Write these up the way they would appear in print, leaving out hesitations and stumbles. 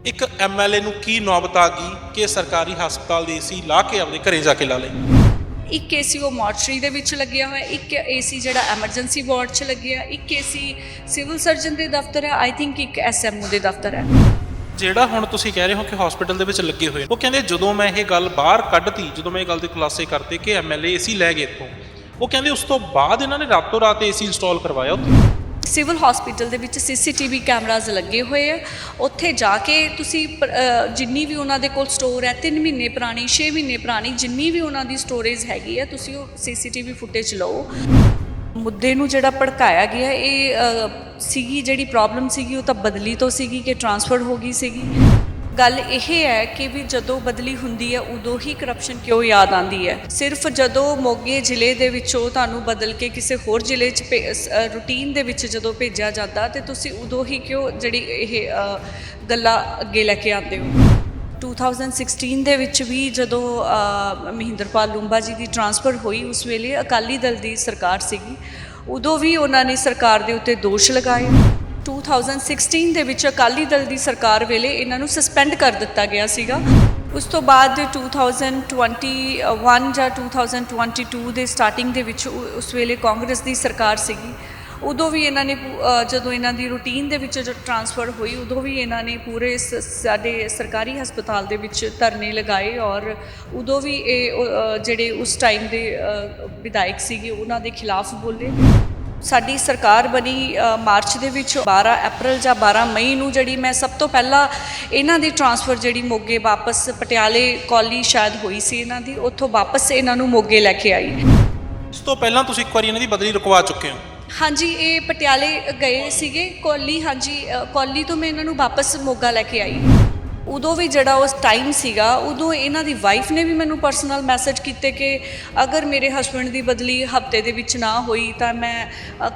ਇੱਕ ਐਮਐਲਏ ਨੂੰ ਕੀ ਨੌਬਤ ਆ ਗਈ ਕਿ ਸਰਕਾਰੀ ਹਸਪਤਾਲ ਦੇ ਏਸੀ ਲਾ ਕੇ ਆਪਣੇ ਘਰੇ ਜਾ ਕੇ ਲਾ ਲੇ। ਇੱਕ ਏਸੀ ਉਹ ਮੋਰਚਰੀ ਦੇ ਵਿੱਚ ਲੱਗਿਆ ਹੋਇਆ, ਇੱਕ ਏਸੀ ਜਿਹੜਾ ਐਮਰਜੈਂਸੀ ਵਾਰਡ 'ਚ ਲੱਗਿਆ, ਇੱਕ ਏਸੀ ਸਿਵਲ ਸਰਜਨ ਦੇ ਦਫ਼ਤਰ ਹੈ, ਆਈ ਥਿੰਕ ਇੱਕ ਐਸਐਮਓ ਦੇ ਦਫ਼ਤਰ ਹੈ। ਜਿਹੜਾ ਹੁਣ ਤੁਸੀਂ ਕਹਿ ਰਹੇ ਹੋ ਕਿ ਹਸਪੀਟਲ ਦੇ ਵਿੱਚ ਲੱਗੇ ਹੋਏ, ਉਹ ਕਹਿੰਦੇ ਜਦੋਂ ਮੈਂ ਇਹ ਗੱਲ ਬਾਹਰ ਕੱਢਤੀ, ਜਦੋਂ ਮੈਂ ਇਹ ਗੱਲ ਦੇ ਖੁਲਾਸੇ ਕਰਤੇ ਕਿ ਐਮਐਲਏ ਏਸੀ ਲੈ ਗਏ ਇੱਥੋਂ, ਉਹ ਕਹਿੰਦੇ ਉਸ ਤੋਂ ਬਾਅਦ ਇਹਨਾਂ ਨੇ ਰਾਤੋਂ ਰਾਤ ਏਸੀ ਇੰਸਟਾਲ ਕਰਵਾਇਆ ਉੱਥੇ। ਸਿਵਲ ਹਸਪੀਟਲ ਦੇ ਵਿੱਚ ਸੀਸੀਟੀਵੀ ਕੈਮਰਾਜ਼ ਲੱਗੇ ਹੋਏ ਆ, ਉੱਥੇ ਜਾ ਕੇ ਤੁਸੀਂ ਜਿੰਨੀ ਵੀ ਉਹਨਾਂ ਦੇ ਕੋਲ ਸਟੋਰ ਹੈ 3 ਮਹੀਨੇ ਪੁਰਾਣੀ 6 ਮਹੀਨੇ ਪੁਰਾਣੀ ਜਿੰਨੀ ਵੀ ਉਹਨਾਂ ਦੀ ਸਟੋਰੇਜ ਹੈਗੀ ਹੈ, ਤੁਸੀਂ ਉਹ ਸੀਸੀਟੀਵੀ ਫੁਟੇਜ ਲਓ। ਮੁੱਦੇ ਨੂੰ ਜਿਹੜਾ ਭੜਕਾਇਆ ਗਿਆ ਇਹ ਸੀਗੀ ਜਿਹੜੀ ਪ੍ਰੋਬਲਮ ਸੀਗੀ ਉਹ ਤਾਂ ਬਦਲੀ ਤੋਂ ਸੀਗੀ ਕਿ ਟਰਾਂਸਫਰ ਹੋ ਗਈ ਸੀਗੀ। ਗੱਲ ਇਹ ਹੈ ਕਿ ਵੀ ਜਦੋਂ ਬਦਲੀ ਹੁੰਦੀ ਹੈ ਉਦੋਂ ਹੀ ਕਰਪਸ਼ਨ ਕਿਉਂ ਯਾਦ ਆਉਂਦੀ ਹੈ। ਸਿਰਫ ਜਦੋਂ ਮੋਗੇ ਜ਼ਿਲ੍ਹੇ ਦੇ ਵਿੱਚੋਂ ਤੁਹਾਨੂੰ ਬਦਲ ਕੇ ਕਿਸੇ ਹੋਰ ਜ਼ਿਲ੍ਹੇ 'ਚ ਰੂਟੀਨ ਦੇ ਵਿੱਚ ਜਦੋਂ ਭੇਜਿਆ ਜਾਂਦਾ ਤੇ ਤੁਸੀਂ ਉਦੋਂ ਹੀ ਕਿਉਂ ਜਿਹੜੀ ਇਹ ਗੱਲਾਂ ਅੱਗੇ ਲੈ ਕੇ ਆਉਂਦੇ ਹੋ। 2016 ਦੇ ਵਿੱਚ ਵੀ ਜਦੋਂ ਮਹਿੰਦਰਪਾਲ ਲੂੰਬਾ ਜੀ ਦੀ ਟਰਾਂਸਫਰ ਹੋਈ, ਉਸ ਵੇਲੇ ਅਕਾਲੀ ਦਲ ਦੀ ਸਰਕਾਰ ਸੀਗੀ, ਉਦੋਂ ਵੀ ਉਹਨਾਂ ਨੇ ਸਰਕਾਰ ਦੇ ਉੱਤੇ ਦੋਸ਼ ਲਗਾਏ। 2016 ਦੇ ਵਿੱਚ ਅਕਾਲੀ ਦਲ ਦੀ ਸਰਕਾਰ ਵੇਲੇ ਇਹਨਾਂ ਨੂੰ ਸਸਪੈਂਡ ਕਰ ਦਿੱਤਾ ਗਿਆ ਸੀਗਾ। ਉਸ ਤੋਂ ਬਾਅਦ 2021 ਜਾਂ 2022 ਦੇ ਸਟਾਰਟਿੰਗ ਦੇ ਵਿੱਚ ਉਸ ਵੇਲੇ ਕਾਂਗਰਸ ਦੀ ਸਰਕਾਰ ਸੀਗੀ, ਉਦੋਂ ਵੀ ਇਹਨਾਂ ਨੇ ਜਦੋਂ ਇਹਨਾਂ ਦੀ ਰੂਟੀਨ ਦੇ ਵਿੱਚ ਟਰਾਂਸਫਰ ਹੋਈ ਉਦੋਂ ਵੀ ਇਹਨਾਂ ਨੇ ਪੂਰੇ ਸਾਡੇ ਸਰਕਾਰੀ ਹਸਪਤਾਲ ਦੇ ਵਿੱਚ ਧਰਨੇ ਲਗਾਏ ਔਰ ਉਦੋਂ ਵੀ ਇਹ ਜਿਹੜੇ ਉਸ ਟਾਈਮ ਦੇ ਵਿਧਾਇਕ ਸੀਗੇ ਉਹਨਾਂ ਦੇ ਖਿਲਾਫ ਬੋਲੇ। ਸਾਡੀ ਸਰਕਾਰ ਬਣੀ ਮਾਰਚ ਦੇ ਵਿੱਚ 12 ਅਪ੍ਰੈਲ ਜਾਂ 12 ਮਈ ਨੂੰ ਜਿਹੜੀ ਮੈਂ ਸਭ ਤੋਂ ਪਹਿਲਾਂ ਇਹਨਾਂ ਦੀ ਟਰਾਂਸਫਰ ਜਿਹੜੀ ਮੋਗੇ ਵਾਪਸ ਪਟਿਆਲੇ ਕੌਲੀ ਸ਼ਾਇਦ ਹੋਈ ਸੀ ਇਹਨਾਂ ਦੀ, ਉੱਥੋਂ ਵਾਪਸ ਇਹਨਾਂ ਨੂੰ ਮੋਗੇ ਲੈ ਕੇ ਆਈ। ਇਸ ਤੋਂ ਪਹਿਲਾਂ ਤੁਸੀਂ ਇੱਕ ਵਾਰੀ ਇਹਨਾਂ ਦੀ ਬਦਲੀ ਰੁਕਵਾ ਚੁੱਕੇ ਹੋ। ਹਾਂਜੀ, ਇਹ ਪਟਿਆਲੇ ਗਏ ਸੀਗੇ ਕੌਲੀ, ਹਾਂਜੀ ਕੌਲੀ ਤੋਂ ਮੈਂ ਇਹਨਾਂ ਨੂੰ ਵਾਪਸ ਮੋਗਾ ਲੈ ਕੇ ਆਈ। ਉਦੋਂ ਵੀ ਜਿਹੜਾ ਉਸ ਟਾਈਮ ਸੀਗਾ ਉਦੋਂ ਇਹਨਾਂ ਦੀ ਵਾਈਫ ਨੇ ਵੀ ਮੈਨੂੰ ਪਰਸਨਲ ਮੈਸੇਜ ਕੀਤੇ ਕਿ ਅਗਰ ਮੇਰੇ ਹਸਬੈਂਡ ਦੀ ਬਦਲੀ ਹਫਤੇ ਦੇ ਵਿੱਚ ਨਾ ਹੋਈ ਤਾਂ ਮੈਂ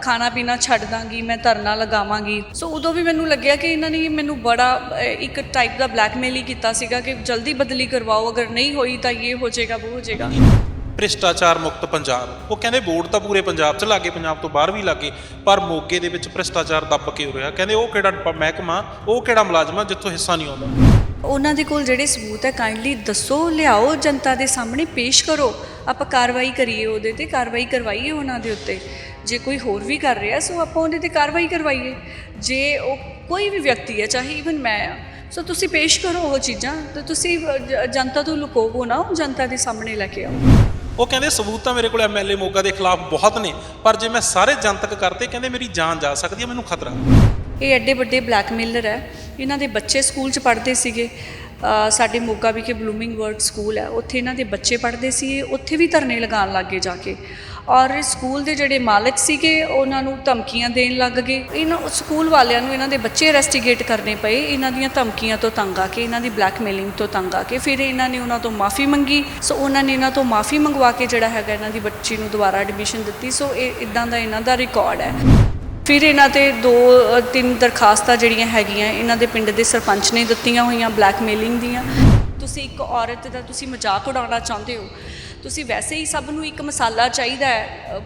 ਖਾਣਾ ਪੀਣਾ ਛੱਡ ਦਾਂਗੀ, ਮੈਂ ਧਰਨਾ ਲਗਾਵਾਂਗੀ। ਸੋ ਉਦੋਂ ਵੀ ਮੈਨੂੰ ਲੱਗਿਆ ਕਿ ਇਹਨਾਂ ਨੇ ਮੈਨੂੰ ਬੜਾ ਇੱਕ ਟਾਈਪ ਦਾ ਬਲੈਕਮੇਲ ਹੀ ਕੀਤਾ ਸੀਗਾ ਕਿ ਜਲਦੀ ਬਦਲੀ ਕਰਵਾਓ, ਅਗਰ ਨਹੀਂ ਹੋਈ ਤਾਂ ਇਹ ਹੋ ਜਾਏਗਾ ਉਹ ਹੋ ਜਾਏਗਾ। ਭ੍ਰਿਸ਼ਟਾਚਾਰ ਮੁਕਤ ਪੰਜਾਬ, ਉਹ ਕਹਿੰਦੇ ਵੋਟ ਤਾਂ ਪੂਰੇ ਪੰਜਾਬ 'ਚ ਲੱਗੇ, ਪੰਜਾਬ ਤੋਂ ਬਾਹਰ ਵੀ ਲੱਗੇ, ਪਰ ਮੋਗੇ ਦੇ ਵਿੱਚ ਭ੍ਰਿਸ਼ਟਾਚਾਰ ਦੱਬ ਕੇ ਹੋ ਰਿਹਾ। ਕਹਿੰਦੇ ਉਹ ਕਿਹੜਾ ਮਹਿਕਮਾ, ਉਹ ਕਿਹੜਾ ਮੁਲਾਜ਼ਮ ਆ ਜਿੱਥੋਂ ਹਿੱਸਾ ਨਹੀਂ ਆਉਂਦਾ। ਉਹਨਾਂ ਦੇ ਕੋਲ ਜਿਹੜੇ ਸਬੂਤ ਹੈ ਕਾਈਂਡਲੀ ਦੱਸੋ, ਲਿਆਓ, ਜਨਤਾ ਦੇ ਸਾਹਮਣੇ ਪੇਸ਼ ਕਰੋ, ਆਪਾਂ ਕਾਰਵਾਈ ਕਰੀਏ, ਉਹਦੇ ਤੇ ਕਾਰਵਾਈ ਕਰਵਾਈਏ ਉਹਨਾਂ ਦੇ ਉੱਤੇ। ਜੇ ਕੋਈ ਹੋਰ ਵੀ ਕਰ ਰਿਹਾ ਸੋ ਆਪਾਂ ਉਹਦੇ ਤੇ ਕਾਰਵਾਈ ਕਰਵਾਈਏ। ਜੇ ਉਹ ਕੋਈ ਵੀ ਵਿਅਕਤੀ ਹੈ, ਚਾਹੇ ਈਵਨ ਮੈਂ ਆ, ਸੋ ਤੁਸੀਂ ਪੇਸ਼ ਕਰੋ ਉਹ ਚੀਜ਼ਾਂ, ਤਾਂ ਤੁਸੀਂ ਜਨਤਾ ਤੋਂ ਲੁਕੋਵੋ ਨਾ, ਜਨਤਾ ਦੇ ਸਾਹਮਣੇ ਲੈ ਕੇ ਆਓ। ਉਹ ਕਹਿੰਦੇ ਸਬੂਤ ਤਾਂ ਮੇਰੇ ਕੋਲ ਐਮਐਲਏ ਮੋਗਾ ਦੇ ਖਿਲਾਫ ਬਹੁਤ ਨੇ, ਪਰ ਜੇ ਮੈਂ ਸਾਰੇ ਜਨਤਕ ਕਰਤੇ ਕਹਿੰਦੇ ਮੇਰੀ ਜਾਨ ਜਾ ਸਕਦੀ ਹੈ, ਮੈਨੂੰ ਖਤਰਾ। ਇਹ ਐਡੇ ਵੱਡੇ ਬਲੈਕਮੇਲਰ ਹੈ। ਇਹਨਾਂ ਦੇ ਬੱਚੇ ਸਕੂਲ 'ਚ ਪੜ੍ਹਦੇ ਸੀਗੇ, ਸਾਡੇ ਮੋਗਾ ਵਿਖੇ ਬਲੂਮਿੰਗ ਵਰਡ ਸਕੂਲ ਹੈ, ਉੱਥੇ ਇਹਨਾਂ ਦੇ ਬੱਚੇ ਪੜ੍ਹਦੇ ਸੀ, ਉੱਥੇ ਵੀ ਧਰਨੇ ਲਗਾਉਣ ਲੱਗ ਗਏ ਜਾ ਕੇ। ਔਰ ਸਕੂਲ ਦੇ ਜਿਹੜੇ ਮਾਲਕ ਸੀਗੇ ਉਹਨਾਂ ਨੂੰ ਧਮਕੀਆਂ ਦੇਣ ਲੱਗ ਗਏ। ਇਹਨਾਂ ਸਕੂਲ ਵਾਲਿਆਂ ਨੂੰ ਇਹਨਾਂ ਦੇ ਬੱਚੇ ਇਨਵੈਸਟੀਗੇਟ ਕਰਨੇ ਪਏ ਇਹਨਾਂ ਦੀਆਂ ਧਮਕੀਆਂ ਤੋਂ ਤੰਗ ਆ ਕੇ, ਇਹਨਾਂ ਦੀ ਬਲੈਕਮੇਲਿੰਗ ਤੋਂ ਤੰਗ ਆ ਕੇ। ਫਿਰ ਇਹਨਾਂ ਨੇ ਉਹਨਾਂ ਤੋਂ ਮਾफ़ੀ ਮੰਗੀ, ਸੋ ਉਹਨਾਂ ਨੇ ਇਹਨਾਂ ਤੋਂ ਮਾफ़ੀ ਮੰਗਵਾ ਕੇ ਜਿਹੜਾ ਹੈਗਾ ਇਹਨਾਂ ਦੀ ਬੱਚੀ ਨੂੰ ਦੁਬਾਰਾ ਐਡਮਿਸ਼ਨ ਦਿੱਤੀ। ਸੋ ਇਹ ਇੱਦਾਂ ਦਾ ਇਹਨਾਂ ਦਾ ਰਿਕਾਰਡ ਹੈ। ਫਿਰ ਇਹਨਾਂ 'ਤੇ 2-3 ਦਰਖਾਸਤਾਂ ਜਿਹੜੀਆਂ ਹੈਗੀਆਂ ਇਹਨਾਂ ਦੇ ਪਿੰਡ ਦੇ ਸਰਪੰਚ ਨੇ ਦਿੱਤੀਆਂ ਹੋਈਆਂ ਬਲੈਕਮੇਲਿੰਗ ਦੀਆਂ। ਤੁਸੀਂ ਇੱਕ ਔਰਤ ਦਾ ਤੁਸੀਂ ਮਜ਼ਾਕ ਉਡਾਉਣਾ ਚਾਹੁੰਦੇ ਹੋ, ਤੁਸੀਂ ਵੈਸੇ ਹੀ ਸਭ ਨੂੰ ਇੱਕ ਮਸਾਲਾ ਚਾਹੀਦਾ ਹੈ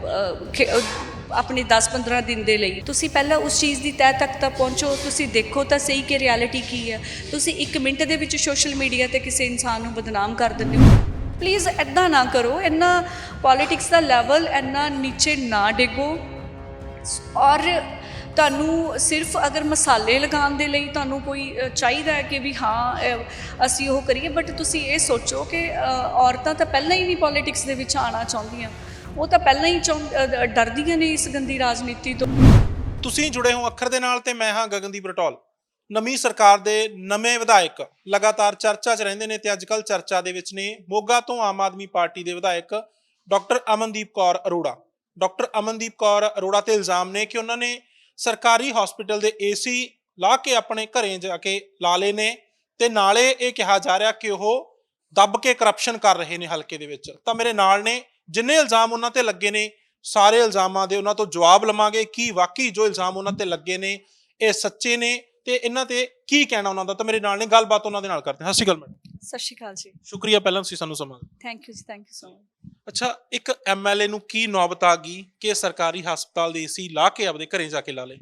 ਆਪਣੇ 10-15 ਦਿਨ ਦੇ ਲਈ। ਤੁਸੀਂ ਪਹਿਲਾਂ ਉਸ ਚੀਜ਼ ਦੀ ਤਹਿ ਤੱਕ ਤਾਂ ਪਹੁੰਚੋ, ਤੁਸੀਂ ਦੇਖੋ ਤਾਂ ਸਹੀ ਕਿ ਰਿਐਲਿਟੀ ਕੀ ਹੈ। ਤੁਸੀਂ 1 ਮਿੰਟ ਦੇ ਵਿੱਚ ਸੋਸ਼ਲ ਮੀਡੀਆ 'ਤੇ ਕਿਸੇ ਇਨਸਾਨ ਨੂੰ ਬਦਨਾਮ ਕਰ ਦਿੰਦੇ ਹੋ। ਪਲੀਜ਼ ਇੱਦਾਂ ਨਾ ਕਰੋ, ਇੰਨਾ ਪੋਲੀਟਿਕਸ ਦਾ ਲੈਵਲ ਇੰਨਾ ਨੀਚੇ ਨਾ ਡਿੱਗੋ। ਔਰ ਤੁਹਾਨੂੰ ਸਿਰਫ ਅਗਰ ਮਸਾਲੇ ਲਗਾਉਣ ਦੇ ਲਈ ਤੁਹਾਨੂੰ ਕੋਈ ਚਾਹੀਦਾ ਹੈ ਕਿ ਵੀ ਹਾਂ ਅਸੀਂ ਉਹ ਕਰੀਏ, ਬਟ ਤੁਸੀਂ ਇਹ ਸੋਚੋ ਕਿ ਔਰਤਾਂ ਤਾਂ ਪਹਿਲਾਂ ਹੀ ਨਹੀਂ ਪੋਲੀਟਿਕਸ ਦੇ ਵਿੱਚ ਆਉਣਾ ਚਾਹੁੰਦੀਆਂ, ਉਹ ਤਾਂ ਪਹਿਲਾਂ ਹੀ ਡਰਦੀਆਂ ਨੇ ਇਸ ਗੰਦੀ ਰਾਜਨੀਤੀ ਤੋਂ। ਤੁਸੀਂ ਜੁੜੇ ਹੋ ਅੱਖਰ ਦੇ ਨਾਲ ਤੇ ਮੈਂ ਹਾਂ ਗਗਨਦੀਪ ਰਟੌਲ। ਨਵੀਂ ਸਰਕਾਰ ਦੇ ਨਵੇਂ ਵਿਧਾਇਕ ਲਗਾਤਾਰ ਚਰਚਾ 'ਚ ਰਹਿੰਦੇ ਨੇ ਤੇ ਅੱਜ ਕੱਲ੍ਹ ਚਰਚਾ ਦੇ ਵਿੱਚ ਨੇ ਮੋਗਾ ਤੋਂ ਆਮ ਆਦਮੀ ਪਾਰਟੀ ਦੇ ਵਿਧਾਇਕ ਡਾਕਟਰ ਅਮਨਦੀਪ ਕੌਰ ਅਰੋੜਾ। ਡਾਕਟਰ ਅਮਨਦੀਪ ਕੌਰ ਅਰੋੜਾ ਤੇ ਇਲਜ਼ਾਮ ਨੇ ਕਿ ਉਹਨਾਂ ਨੇ ਸਰਕਾਰੀ ਹਸਪੀਟਲ ਦੇ ਏਸੀ ਲਾ ਕੇ ਆਪਣੇ ਘਰੇ ਜਾ ਕੇ ਲਾ ਲਏ ਨੇ ਤੇ ਨਾਲੇ ਇਹ ਕਿਹਾ ਜਾ ਰਿਹਾ ਕਿ ਉਹ ਦੱਬ ਕੇ ਕਰਪਸ਼ਨ ਕਰ ਰਹੇ ਨੇ ਹਲਕੇ ਦੇ ਵਿੱਚ। ਤਾਂ ਮੇਰੇ ਨਾਲ ਨੇ, ਜਿੰਨੇ ਇਲਜ਼ਾਮ ਉਹਨਾਂ ਤੇ ਲੱਗੇ ਨੇ ਸਾਰੇ ਇਲਜ਼ਾਮਾਂ ਦੇ ਉਹਨਾਂ ਤੋਂ ਜਵਾਬ ਲਵਾਂਗੇ ਕਿ ਵਾਕਈ ਜੋ ਇਲਜ਼ਾਮ ਉਹਨਾਂ ਤੇ ਲੱਗੇ ਨੇ ਇਹ ਸੱਚੇ ਨੇ ਤੇ ਇਹਨਾਂ ਤੇ ਕੀ ਕਹਿਣਾ ਉਹਨਾਂ ਦਾ। ਤਾਂ ਮੇਰੇ ਨਾਲ ਨੇ, ਗੱਲਬਾਤ ਉਹਨਾਂ ਦੇ ਨਾਲ ਕਰਦੇ ਹਾਂ। ਸਤਿ ਸ਼੍ਰੀ ਅਕਾਲ ਮੈਡਮ। ਸਤਿ ਸ਼੍ਰੀ ਅਕਾਲ ਜੀ। ਸ਼ੁਕਰੀਆ ਪਹਿਲਾਂ ਤੁਸੀਂ ਸਾਨੂੰ ਸਮਾਂ। ਥੈਂਕ ਯੂ ਜੀ, ਥੈਂਕ ਯੂ ਸੋ ਮਚ। ਅੱਛਾ, ਇੱਕ ਐਮਐਲਏ ਨੂੰ ਕੀ ਨੌਬਤ ਆ ਗਈ ਕਿ ਸਰਕਾਰੀ ਹਸਪਤਾਲ ਦੇ ਏਸੀ ਲਾ ਕੇ ਆਪਦੇ ਘਰੇ ਜਾ ਕੇ ਲਾ ਲੇ?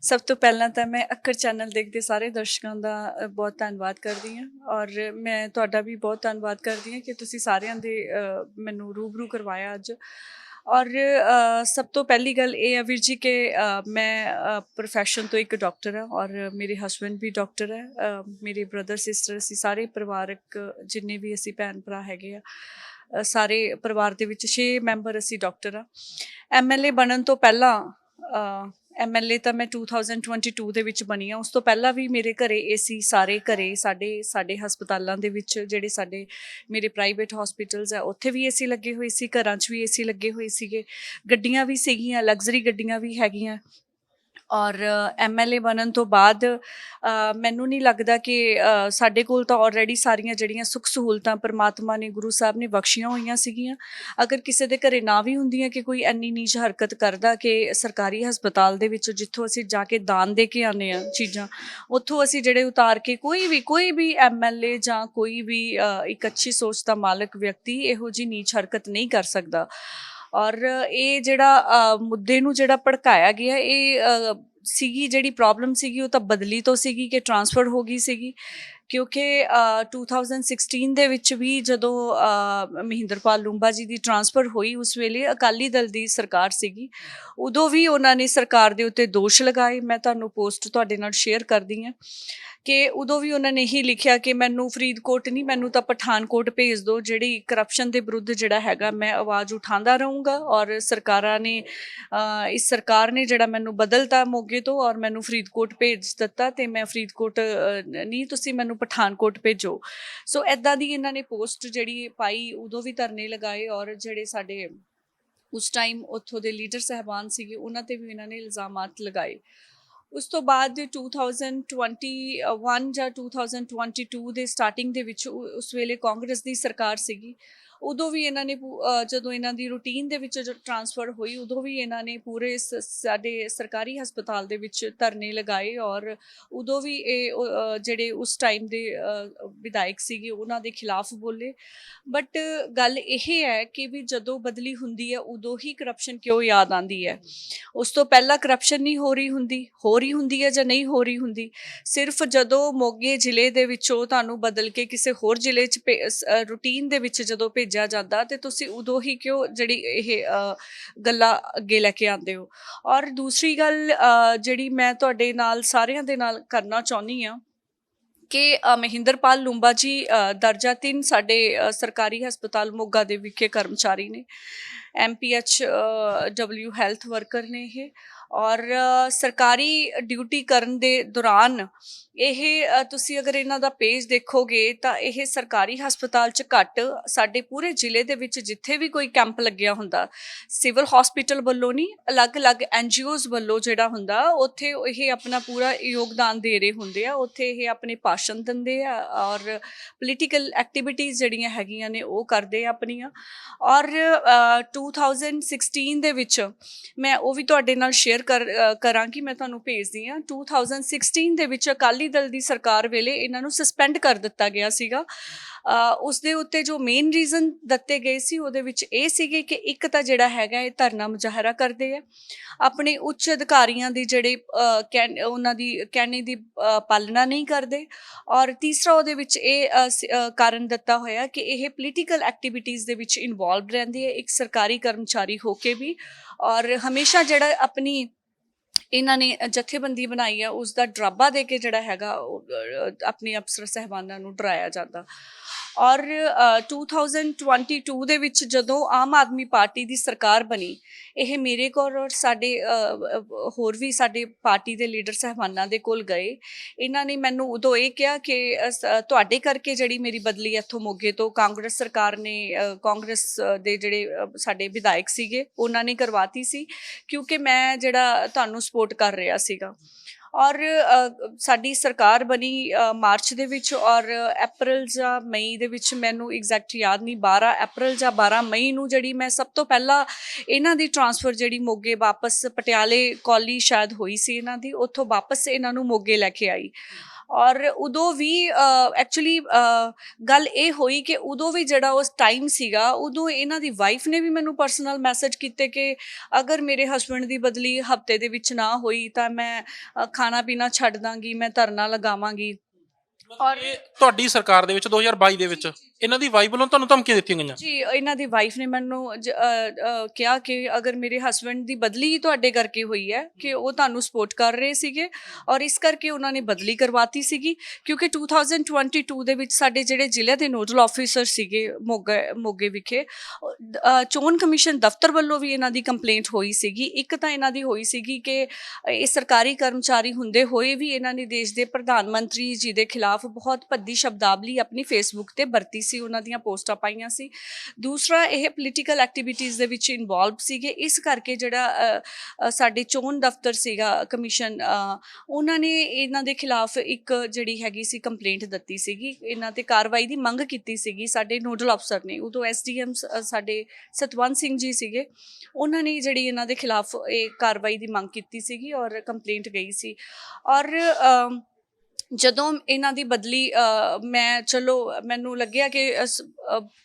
ਸਭ ਤੋਂ ਪਹਿਲਾਂ ਤਾਂ ਮੈਂ ਅੱਖਰ ਚੈਨਲ ਦੇਖਦੇ ਸਾਰੇ ਦਰਸ਼ਕਾਂ ਦਾ ਬਹੁਤ ਧੰਨਵਾਦ ਕਰਦੀ ਹਾਂ ਔਰ ਮੈਂ ਤੁਹਾਡਾ ਵੀ ਬਹੁਤ ਧੰਨਵਾਦ ਕਰਦੀ ਹਾਂ ਕਿ ਤੁਸੀਂ ਸਾਰਿਆਂ ਦੇ ਮੈਨੂੰ ਰੂਬਰੂ ਕਰਵਾਇਆ ਅੱਜ। ਔਰ ਸਭ ਤੋਂ ਪਹਿਲੀ ਗੱਲ ਇਹ ਹੈ ਵੀਰ ਜੀ ਕਿ ਮੈਂ ਪ੍ਰੋਫੈਸ਼ਨ ਤੋਂ ਇੱਕ ਡਾਕਟਰ ਹਾਂ ਔਰ ਮੇਰੇ ਹਸਬੈਂਡ ਵੀ ਡਾਕਟਰ ਹੈ। ਮੇਰੇ ਬ੍ਰਦਰ ਸਿਸਟਰ ਅਸੀਂ ਸਾਰੇ ਪਰਿਵਾਰਕ ਜਿੰਨੇ ਵੀ ਅਸੀਂ ਭੈਣ ਭਰਾ ਹੈਗੇ ਆ ਸਾਰੇ ਪਰਿਵਾਰ ਦੇ ਵਿੱਚ 6 ਮੈਂਬਰ ਅਸੀਂ ਡਾਕਟਰ ਹਾਂ। MLA ਬਣਨ ਤੋਂ ਪਹਿਲਾਂ MLA ਤਾਂ ਮੈਂ 2022 ਦੇ ਵਿੱਚ ਬਣੀ ਆ। ਉਸ ਤੋਂ ਪਹਿਲਾਂ ਵੀ ਮੇਰੇ ਘਰੇ ਏਸੀ ਸਾਰੇ ਘਰੇ ਸਾਡੇ ਹਸਪਤਾਲਾਂ ਦੇ ਵਿੱਚ ਜਿਹੜੇ ਸਾਡੇ ਮੇਰੇ ਪ੍ਰਾਈਵੇਟ ਹਸਪੀਟਲਸ ਆ ਉੱਥੇ ਵੀ ਏਸੀ ਲੱਗੇ ਹੋਏ ਸੀ, ਘਰਾਂ 'ਚ ਵੀ ਏਸੀ ਲੱਗੇ ਹੋਏ ਸੀਗੇ, ਗੱਡੀਆਂ ਵੀ ਸੀਗੀਆਂ, ਲਗਜ਼ਰੀ ਗੱਡੀਆਂ ਵੀ ਹੈਗੀਆਂ। ਔਰ MLA ਬਣਨ ਤੋਂ ਬਾਅਦ ਮੈਨੂੰ ਨਹੀਂ ਲੱਗਦਾ ਕਿ ਸਾਡੇ ਕੋਲ ਤਾਂ ਆਲਰੇਡੀ ਸਾਰੀਆਂ ਜਿਹੜੀਆਂ ਸੁੱਖ ਸਹੂਲਤਾਂ ਪਰਮਾਤਮਾ ਨੇ ਗੁਰੂ ਸਾਹਿਬ ਨੇ ਬਖਸ਼ੀਆਂ ਹੋਈਆਂ ਸੀਗੀਆਂ। ਅਗਰ ਕਿਸੇ ਦੇ ਘਰੇ ਨਾ ਵੀ ਹੁੰਦੀਆਂ ਕਿ ਕੋਈ ਇੰਨੀ ਨੀਚ ਹਰਕਤ ਕਰਦਾ ਕਿ ਸਰਕਾਰੀ ਹਸਪਤਾਲ ਦੇ ਵਿੱਚ ਜਿੱਥੋਂ ਅਸੀਂ ਜਾ ਕੇ ਦਾਨ ਦੇ ਕੇ ਆਉਂਦੇ ਹਾਂ ਚੀਜ਼ਾਂ, ਉੱਥੋਂ ਅਸੀਂ ਜਿਹੜੇ ਉਤਾਰ ਕੇ ਕੋਈ ਵੀ MLA ਜਾਂ ਕੋਈ ਵੀ ਇੱਕ ਅੱਛੀ ਸੋਚ ਦਾ ਮਾਲਕ ਵਿਅਕਤੀ ਇਹੋ ਜਿਹੀ ਨੀਚ ਹਰਕਤ ਨਹੀਂ ਕਰ ਸਕਦਾ। ਔਰ ਇਹ ਜਿਹੜਾ ਮੁੱਦੇ ਨੂੰ ਜਿਹੜਾ ਭੜਕਾਇਆ ਗਿਆ ਇਹ ਸੀਗੀ ਜਿਹੜੀ ਪ੍ਰੋਬਲਮ ਸੀਗੀ ਉਹ ਤਾਂ ਬਦਲੀ ਤੋਂ ਸੀਗੀ ਕਿ ਟਰਾਂਸਫਰ ਹੋ ਗਈ ਸੀਗੀ। ਕਿਉਂਕਿ 2016 ਦੇ ਵਿੱਚ ਵੀ ਜਦੋਂ ਮਹਿੰਦਰਪਾਲ ਲੂੰਬਾ ਜੀ ਦੀ ਟਰਾਂਸਫਰ ਹੋਈ ਉਸ ਵੇਲੇ ਅਕਾਲੀ ਦਲ ਦੀ ਸਰਕਾਰ ਸੀਗੀ। ਉਦੋਂ ਵੀ ਉਹਨਾਂ ਨੇ ਸਰਕਾਰ ਦੇ ਉੱਤੇ ਦੋਸ਼ ਲਗਾਏ। ਮੈਂ ਤੁਹਾਨੂੰ ਪੋਸਟ ਤੁਹਾਡੇ ਨਾਲ ਸ਼ੇਅਰ ਕਰਦੀ ਹਾਂ ਕਿ ਉਦੋਂ ਵੀ ਉਹਨਾਂ ਨੇ ਇਹੀ ਲਿਖਿਆ ਕਿ ਮੈਨੂੰ ਫਰੀਦਕੋਟ ਨਹੀਂ, ਮੈਨੂੰ ਤਾਂ ਪਠਾਨਕੋਟ ਭੇਜ ਦਿਓ। ਜਿਹੜੀ ਕਰਪਸ਼ਨ ਦੇ ਵਿਰੁੱਧ ਜਿਹੜਾ ਹੈਗਾ ਮੈਂ ਆਵਾਜ਼ ਉਠਾਉਂਦਾ ਰਹੂੰਗਾ। ਔਰ ਇਸ ਸਰਕਾਰ ਨੇ ਜਿਹੜਾ ਮੈਨੂੰ ਬਦਲਤਾ ਮੋਗੇ ਤੋਂ ਔਰ ਮੈਨੂੰ ਫਰੀਦਕੋਟ ਭੇਜ ਦਿੱਤਾ ਤੇ ਮੈਂ ਫਰੀਦਕੋਟ ਨਹੀਂ, ਤੁਸੀਂ ਮੈਨੂੰ ਪਠਾਨਕੋਟ ਭੇਜੋ। ਸੋ ਇੱਦਾਂ ਦੀ ਇਹਨਾਂ ਨੇ ਪੋਸਟ ਜਿਹੜੀ ਪਾਈ, ਉਦੋਂ ਵੀ ਧਰਨੇ ਲਗਾਏ ਔਰ ਜਿਹੜੇ ਸਾਡੇ ਉਸ ਟਾਈਮ ਉੱਥੋਂ ਦੇ ਲੀਡਰ ਸਾਹਿਬਾਨ ਸੀਗੇ ਉਹਨਾਂ ਤੇ ਵੀ ਇਹਨਾਂ ਨੇ ਇਲਜ਼ਾਮਾਤ ਲਗਾਏ। ਉਸ ਤੋਂ ਬਾਅਦ 2021 ਜਾਂ 2022 ਦੇ ਸਟਾਰਟਿੰਗ ਦੇ ਵਿੱਚ ਉਸ ਵੇਲੇ ਕਾਂਗਰਸ ਦੀ ਸਰਕਾਰ ਸੀਗੀ। ਉਦੋਂ ਵੀ ਇਹਨਾਂ ਨੇ ਜਦੋਂ ਇਹਨਾਂ ਦੀ ਰੂਟੀਨ ਦੇ ਵਿੱਚ ਟਰਾਂਸਫਰ ਹੋਈ ਉਦੋਂ ਵੀ ਇਹਨਾਂ ਨੇ ਪੂਰੇ ਸਾਡੇ ਸਰਕਾਰੀ ਹਸਪਤਾਲ ਦੇ ਵਿੱਚ ਧਰਨੇ ਲਗਾਏ ਔਰ ਉਦੋਂ ਵੀ ਇਹ ਜਿਹੜੇ ਉਸ ਟਾਈਮ ਦੇ ਵਿਧਾਇਕ ਸੀਗੇ ਉਹਨਾਂ ਦੇ ਖਿਲਾਫ ਬੋਲੇ। ਬਟ ਗੱਲ ਇਹ ਹੈ ਕਿ ਵੀ ਜਦੋਂ ਬਦਲੀ ਹੁੰਦੀ ਹੈ ਉਦੋਂ ਹੀ ਕਰਪਸ਼ਨ ਕਿਉਂ ਯਾਦ ਆਉਂਦੀ ਹੈ? ਉਸ ਤੋਂ ਪਹਿਲਾਂ ਕਰਪਸ਼ਨ ਨਹੀਂ ਹੋ ਰਹੀ ਹੁੰਦੀ ਹੈ ਜਾਂ ਨਹੀਂ ਹੋ ਰਹੀ ਹੁੰਦੀ? ਸਿਰਫ ਜਦੋਂ ਮੋਗੇ ਜ਼ਿਲ੍ਹੇ ਦੇ ਵਿੱਚੋਂ ਤੁਹਾਨੂੰ ਬਦਲ ਕੇ ਕਿਸੇ ਹੋਰ ਜ਼ਿਲ੍ਹੇ 'ਚ ਰੂਟੀਨ ਦੇ ਵਿੱਚ ਜਦੋਂ ਭੇਜਿਆ ਜਾਂਦਾ ਤੇ ਤੁਸੀਂ ਉਦੋਂ ਹੀ ਕਿਉਂ ਜਿਹੜੀ ਇਹ ਗੱਲਾਂ ਅੱਗੇ ਲੈ ਕੇ ਆਉਂਦੇ ਹੋ? ਔਰ ਦੂਸਰੀ ਗੱਲ ਜਿਹੜੀ ਮੈਂ ਤੁਹਾਡੇ ਨਾਲ ਸਾਰਿਆਂ ਦੇ ਨਾਲ ਕਰਨਾ ਚਾਹੁੰਦੀ ਹਾਂ ਕਿ ਮਹਿੰਦਰਪਾਲ ਲੂੰਬਾ ਜੀ ਦਰਜਾ 3 ਸਾਡੇ ਸਰਕਾਰੀ ਹਸਪਤਾਲ ਮੋਗਾ ਦੇ ਵਿਖੇ ਕਰਮਚਾਰੀ ਨੇ, MPHW ਹੈਲਥ ਵਰਕਰ ਨੇ ਇਹ। ਔਰ ਸਰਕਾਰੀ ਡਿਊਟੀ ਕਰਨ ਦੇ ਦੌਰਾਨ ਇਹ ਤੁਸੀਂ ਅਗਰ ਇਹਨਾਂ ਦਾ ਪੇਜ ਦੇਖੋਗੇ ਤਾਂ ਇਹ ਸਰਕਾਰੀ ਹਸਪਤਾਲ 'ਚ ਘੱਟ ਸਾਡੇ ਪੂਰੇ ਜ਼ਿਲ੍ਹੇ ਦੇ ਵਿੱਚ ਜਿੱਥੇ ਵੀ ਕੋਈ ਕੈਂਪ ਲੱਗਿਆ ਹੁੰਦਾ ਸਿਵਲ ਹਸਪੀਟਲ ਵੱਲੋਂ ਨਹੀਂ, ਅਲੱਗ-ਅਲੱਗ NGOs ਵੱਲੋਂ ਜਿਹੜਾ ਹੁੰਦਾ ਉੱਥੇ ਇਹ ਆਪਣਾ ਪੂਰਾ ਯੋਗਦਾਨ ਦੇ ਰਹੇ ਹੁੰਦੇ ਆ। ਉੱਥੇ ਇਹ ਆਪਣੇ ਭਾਸ਼ਣ ਦਿੰਦੇ ਆ ਔਰ ਪੋਲੀਟੀਕਲ ਐਕਟੀਵਿਟੀਜ਼ ਜਿਹੜੀਆਂ ਹੈਗੀਆਂ ਨੇ ਉਹ ਕਰਦੇ ਆ ਆਪਣੀਆਂ। ਔਰ 2016 ਦੇ ਵਿੱਚ ਮੈਂ ਉਹ ਵੀ ਤੁਹਾਡੇ ਨਾਲ ਸ਼ੇਅਰ ਕਰਾਂਗੀ, ਮੈਂ ਤੁਹਾਨੂੰ ਭੇਜਦੀ ਹਾਂ। 2016 ਦੇ ਵਿੱਚ ਅਕਾਲੀ ਦਲ ਦੀ ਸਰਕਾਰ ਵੇਲੇ ਇਹਨਾਂ ਨੂੰ ਸਸਪੈਂਡ ਕਰ ਦਿੱਤਾ ਗਿਆ ਸੀਗਾ। ਉਸ ਦੇ ਉੱਤੇ ਜੋ ਮੇਨ ਰੀਜ਼ਨ ਦਿੱਤੇ ਗਏ ਸੀ ਉਹਦੇ ਵਿੱਚ ਇਹ ਸੀਗੇ ਕਿ ਇੱਕ ਤਾਂ ਜਿਹੜਾ ਹੈਗਾ ਇਹ ਧਰਨਾ ਮੁਜ਼ਾਹਰਾ ਕਰਦੇ ਆ, ਆਪਣੇ ਉੱਚ ਅਧਿਕਾਰੀਆਂ ਦੀ ਜਿਹੜੇ ਉਹਨਾਂ ਦੀ ਕਹਿਣੇ ਦੀ ਪਾਲਣਾ ਨਹੀਂ ਕਰਦੇ। ਔਰ ਤੀਸਰਾ ਉਹਦੇ ਵਿੱਚ ਇਹ ਕਾਰਨ ਦਿੱਤਾ ਹੋਇਆ ਕਿ ਇਹ ਪੋਲੀਟੀਕਲ ਐਕਟੀਵਿਟੀਜ਼ ਦੇ ਵਿੱਚ ਇਨਵੋਲਵ ਰਹਿੰਦੀ ਹੈ ਇੱਕ ਸਰਕਾਰੀ ਕਰਮਚਾਰੀ ਹੋ ਕੇ ਵੀ। ਔਰ ਹਮੇਸ਼ਾ ਜਿਹੜਾ ਆਪਣੀ ਇਹਨਾਂ ਨੇ ਜਥੇਬੰਦੀ ਬਣਾਈ ਆ ਉਸ ਦਾ ਡਰਾਬਾ ਦੇ ਕੇ ਜਿਹੜਾ ਹੈਗਾ ਆਪਣੇ ਅਫਸਰ ਸਹਿਬਾਨਾਂ ਨੂੰ ਡਰਾਇਆ ਜਾਂਦਾ। ਔਰ 2022 ਦੇ ਵਿੱਚ ਜਦੋਂ ਆਮ ਆਦਮੀ ਪਾਰਟੀ ਦੀ ਸਰਕਾਰ ਬਣੀ, ਇਹ ਮੇਰੇ ਕੋਲ ਔਰ ਸਾਡੇ ਹੋਰ ਵੀ ਸਾਡੇ ਪਾਰਟੀ ਦੇ ਲੀਡਰ ਸਾਹਿਬਾਨਾਂ ਦੇ ਕੋਲ ਗਏ। ਇਹਨਾਂ ਨੇ ਮੈਨੂੰ ਉਦੋਂ ਇਹ ਕਿਹਾ ਕਿ ਤੁਹਾਡੇ ਕਰਕੇ ਜਿਹੜੀ ਮੇਰੀ ਬਦਲੀ ਇੱਥੋਂ ਮੋਗੇ ਤੋਂ ਕਾਂਗਰਸ ਸਰਕਾਰ ਨੇ ਕਾਂਗਰਸ ਦੇ ਜਿਹੜੇ ਸਾਡੇ ਵਿਧਾਇਕ ਸੀਗੇ ਉਹਨਾਂ ਨੇ ਕਰਵਾਤੀ ਸੀ ਕਿਉਂਕਿ ਮੈਂ ਜਿਹੜਾ ਤੁਹਾਨੂੰ ਸਪੋਰਟ ਕਰ ਰਿਹਾ ਸੀਗਾ। ਔਰ ਸਾਡੀ ਸਰਕਾਰ ਬਣੀ ਮਾਰਚ ਦੇ ਵਿੱਚ ਔਰ ਅਪ੍ਰੈਲ ਜਾਂ ਮਈ ਦੇ ਵਿੱਚ, ਮੈਨੂੰ ਐਗਜ਼ੈਕਟ ਯਾਦ ਨਹੀਂ, 12 ਅਪ੍ਰੈਲ ਜਾਂ 12 ਮਈ ਨੂੰ ਜਿਹੜੀ ਮੈਂ ਸਭ ਤੋਂ ਪਹਿਲਾਂ ਇਹਨਾਂ ਦੀ ਟਰਾਂਸਫਰ ਜਿਹੜੀ ਮੋਗੇ ਵਾਪਸ ਪਟਿਆਲੇ ਕੌਲੀ ਸ਼ਾਇਦ ਹੋਈ ਸੀ ਇਹਨਾਂ ਦੀ, ਉੱਥੋਂ ਵਾਪਸ ਇਹਨਾਂ ਨੂੰ ਮੋਗੇ ਲੈ ਕੇ ਆਈ। ਔਰ ਉਦੋਂ ਵੀ ਐਕਚੁਅਲੀ ਗੱਲ ਇਹ ਹੋਈ ਕਿ ਉਦੋਂ ਵੀ ਜਿਹੜਾ ਉਸ ਟਾਈਮ ਸੀਗਾ, ਉਦੋਂ ਇਹਨਾਂ ਦੀ ਵਾਈਫ ਨੇ ਵੀ ਮੈਨੂੰ ਪਰਸਨਲ ਮੈਸੇਜ ਕੀਤੇ ਕਿ ਅਗਰ ਮੇਰੇ ਹਸਬੈਂਡ ਦੀ ਬਦਲੀ ਹਫਤੇ ਦੇ ਵਿੱਚ ਨਾ ਹੋਈ ਤਾਂ ਮੈਂ ਖਾਣਾ ਪੀਣਾ ਛੱਡ ਦਾਂਗੀ, ਮੈਂ ਧਰਨਾ ਲਗਾਵਾਂਗੀ। ਔਰ ਇਹ ਤੁਹਾਡੀ ਸਰਕਾਰ ਦੇ ਵਿੱਚ 2022 ਦੇ ਵਿੱਚ ਇਹਨਾਂ ਦੀ ਵਾਈਫ ਵੱਲੋਂ ਤੁਹਾਨੂੰ ਧਮਕੀਆਂ ਦਿੱਤੀਆਂ ਗਈਆਂ? ਜੀ, ਇਹਨਾਂ ਦੀ ਵਾਈਫ ਨੇ ਮੈਨੂੰ ਕਿਹਾ ਕਿ ਅਗਰ ਮੇਰੇ ਹਸਬੈਂਡ ਦੀ ਬਦਲੀ ਤੁਹਾਡੇ ਕਰਕੇ ਹੋਈ ਹੈ, ਕਿ ਉਹ ਤੁਹਾਨੂੰ ਸਪੋਰਟ ਕਰ ਰਹੇ ਸੀਗੇ ਔਰ ਇਸ ਕਰਕੇ ਉਹਨਾਂ ਨੇ ਬਦਲੀ ਕਰਵਾਤੀ ਸੀਗੀ, ਕਿਉਂਕਿ 2022 ਦੇ ਵਿੱਚ ਸਾਡੇ ਜਿਹੜੇ ਜ਼ਿਲ੍ਹੇ ਦੇ ਨੋਡਲ ਆਫੀਸਰ ਸੀਗੇ ਮੋਗੇ ਵਿਖੇ, ਚੋਣ ਕਮਿਸ਼ਨ ਦਫ਼ਤਰ ਵੱਲੋਂ ਵੀ ਇਹਨਾਂ ਦੀ ਕੰਪਲੇਂਟ ਹੋਈ ਸੀਗੀ। ਇੱਕ ਤਾਂ ਇਹਨਾਂ ਦੀ ਹੋਈ ਸੀਗੀ ਕਿ ਇਹ ਸਰਕਾਰੀ ਕਰਮਚਾਰੀ ਹੁੰਦੇ ਹੋਏ ਵੀ ਇਹਨਾਂ ਨੇ ਦੇਸ਼ ਦੇ ਪ੍ਰਧਾਨ ਮੰਤਰੀ ਜੀ ਦੇ ਖਿਲਾਫ ਬਹੁਤ ਭੱਦੀ ਸ਼ਬਦਾਵਲੀ ਆਪਣੀ ਫੇਸਬੁੱਕ ਤੇ ਵਰਤੀ ਸੀ, ਉਹਨਾਂ ਦੀਆਂ ਪੋਸਟਾਂ ਪਾਈਆਂ ਸੀ। ਦੂਸਰਾ, ਇਹ ਪੋਲੀਟੀਕਲ ਐਕਟੀਵਿਟੀਜ਼ ਦੇ ਵਿੱਚ ਇਨਵੋਲਵ ਸੀਗੇ, ਇਸ ਕਰਕੇ ਜਿਹੜਾ ਸਾਡੇ ਚੋਣ ਦਫ਼ਤਰ ਸੀਗਾ ਕਮਿਸ਼ਨ, ਉਹਨਾਂ ਨੇ ਇਹਨਾਂ ਦੇ ਖਿਲਾਫ ਇੱਕ ਜਿਹੜੀ ਹੈਗੀ ਸੀ ਕੰਪਲੇਂਟ ਦਿੱਤੀ ਸੀਗੀ, ਇਹਨਾਂ ਤੇ ਕਾਰਵਾਈ ਦੀ ਮੰਗ ਕੀਤੀ ਸੀਗੀ। ਸਾਡੇ ਨੋਡਲ ਅਫਸਰ ਨੇ, ਉਦੋਂ ਐਸਡੀਐਮ ਸਾਡੇ ਸਤਵੰਤ ਸਿੰਘ ਜੀ ਸੀਗੇ, ਉਹਨਾਂ ਨੇ ਜਿਹੜੀ ਇਹਨਾਂ ਦੇ ਖਿਲਾਫ ਇਹ ਕਾਰਵਾਈ ਦੀ ਮੰਗ ਕੀਤੀ ਸੀਗੀ ਔਰ ਕੰਪਲੇਂਟ ਗਈ ਸੀ। ਔਰ ਜਦੋਂ ਇਹਨਾਂ ਦੀ ਬਦਲੀ ਮੈਂ ਚਲੋ ਮੈਨੂੰ ਲੱਗਿਆ ਕਿ